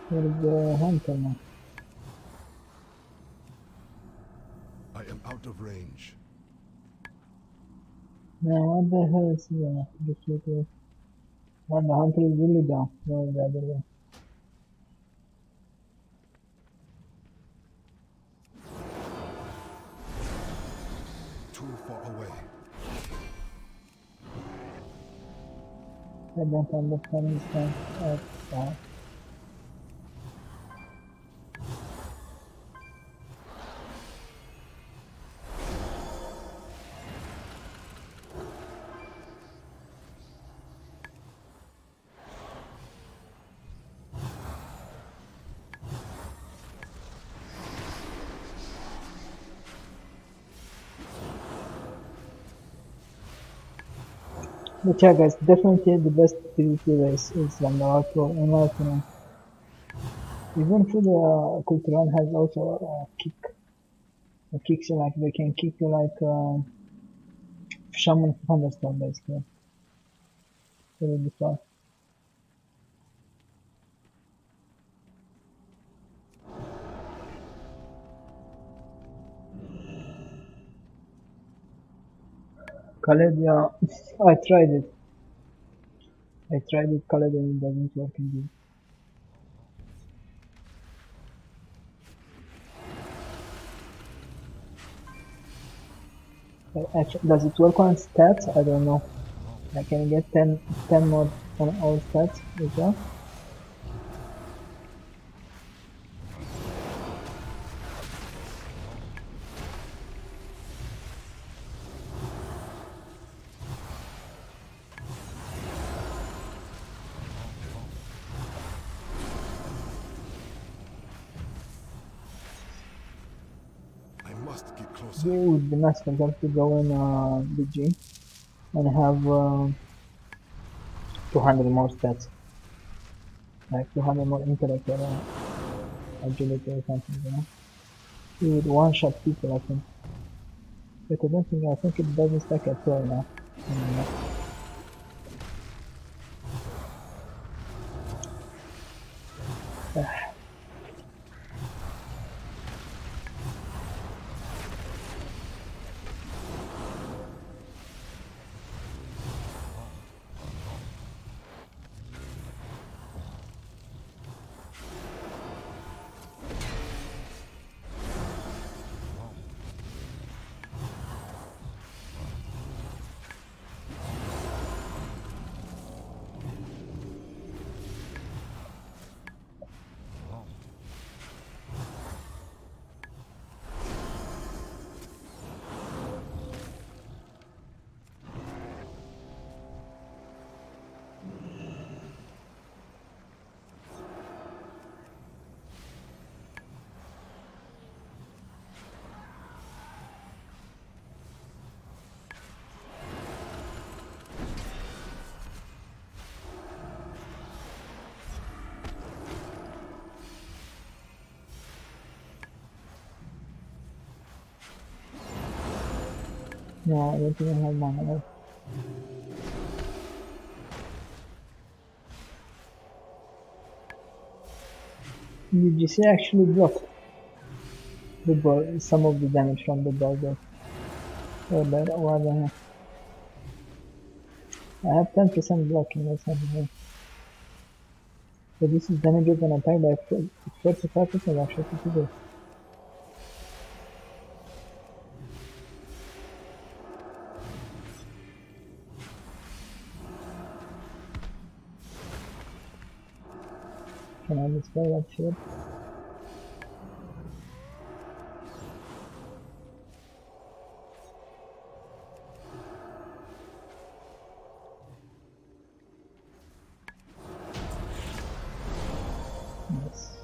Where is the hunter now? I am out of range. Now what the hell is this little? And the hunter is really down. No, the other way. Too far away. I don't understand this thing. Oh. But yeah guys, definitely the best PvP race is Zandalar Pro in my opinion. Even for the Cultural has also a kick so like they can kick you like Shaman Thunderstorm basically. Really fun. Khaled, yeah, I tried it. Khaled and it doesn't work indeed. Does it work on stats? I don't know. I can get 10 more on all stats as well. It would be nice for them to go in BG and have 200 more stats, like 200 more intellect or agility or something, you know. It would one-shot people, I think. But I don't think, I think it doesn't stack at all now. No, I don't even have mana left. UGC actually blocked the ball, some of the damage from the ball though. Or that, or I don't know. I have 10% blocking, that's not good. So this is damage of an attack by 45%, actually pretty good. Can I display that shit? Yes.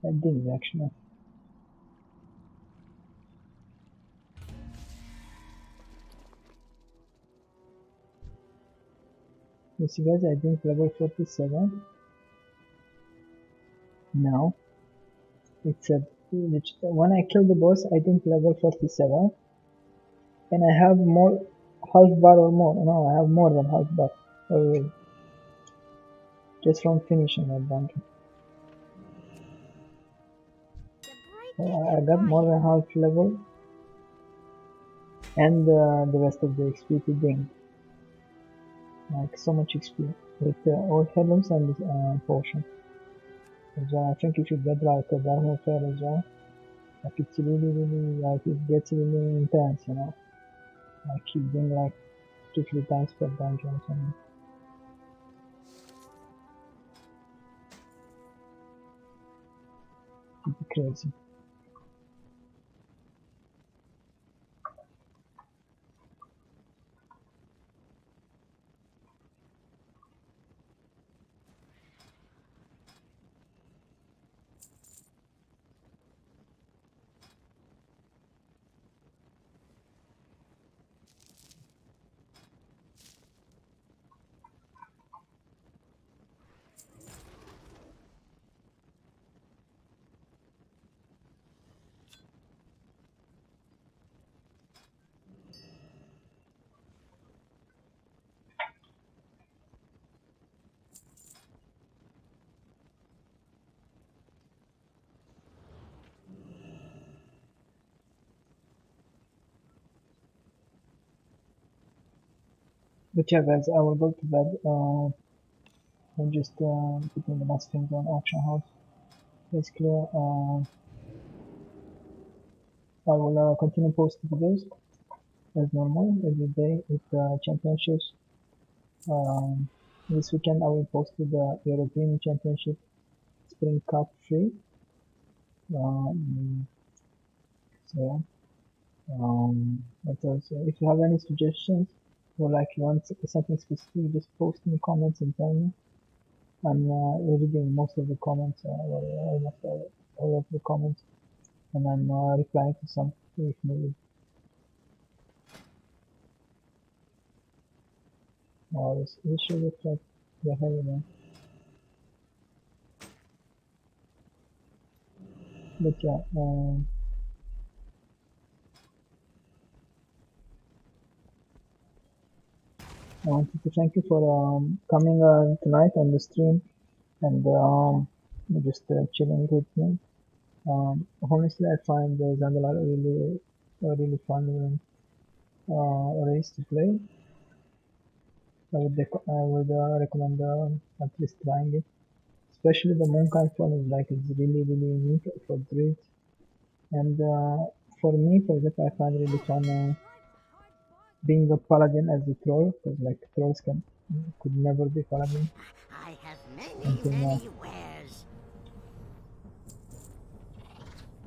That did actually. You see guys, I think level 47. Now, it's a, when I kill the boss, I think level 47. And I have more, half bar or more. No, I have more than half bar already. Just from finishing that dungeon. So I got more than half level. And the rest of the XP to gain. Like so much XP with all heirlooms and potion. I think you should get like a Dark Fair as well. Like it's really like it gets really intense, you know. Like you doing like 2-3 times per dungeon or something. Pretty crazy. But yeah, guys, I will go to bed. I'm just putting the last things on auction house. Basically, I will continue posting videos as normal every day with championships. This weekend I will post the European Championship Spring Cup 3. So yeah. What else? If you have any suggestions or like you want something specific, just post in the comments and tell me. I'm reading most of the comments, or almost all of the comments, and I'm replying to some if needed. This should look like the heavy one. But yeah, I wanted to thank you for coming tonight on the stream and just chilling with me. Honestly, I find Zandalar really fun race to play. I would recommend at least trying it. Especially the Moonkind one is like it's really unique for druids. And for me, for example, I find really fun being a paladin as a troll, because like trolls could never be paladin I have until now. many wares.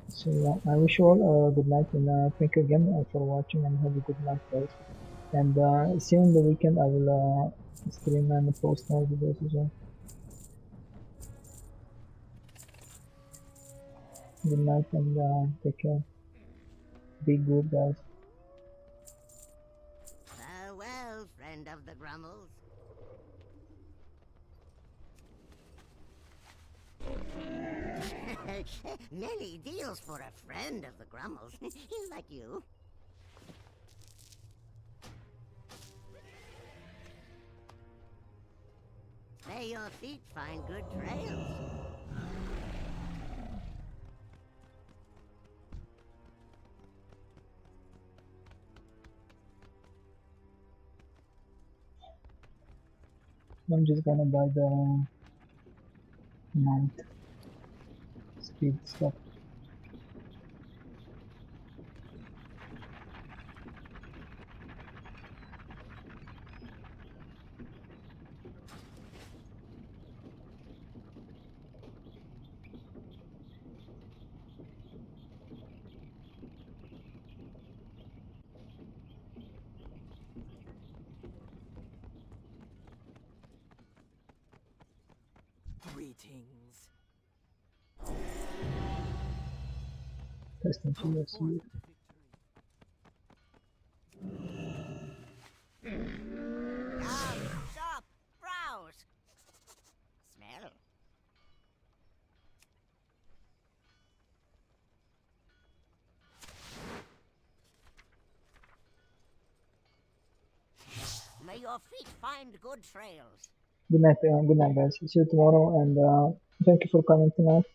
So yeah, I wish you all a good night and thank you again for watching and have a good night, guys. And see you in the weekend. I will stream and post more videos as well. Good night and take care. Be good, guys. Farewell, friend of the Grummles. Many deals for a friend of the Grummles. Like you. May your feet find good trails. I'm just gonna buy the mount speed stuff. Greetings. Testing TLC. Stop! Browse! Smell. May your feet find good trails. Good night, guys. See you tomorrow, and thank you for coming tonight.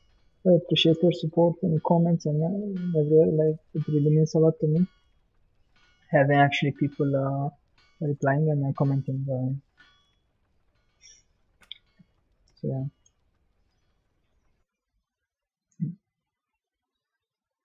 I appreciate your support and comments, and like it really means a lot to me. Having actually people replying and commenting. So yeah.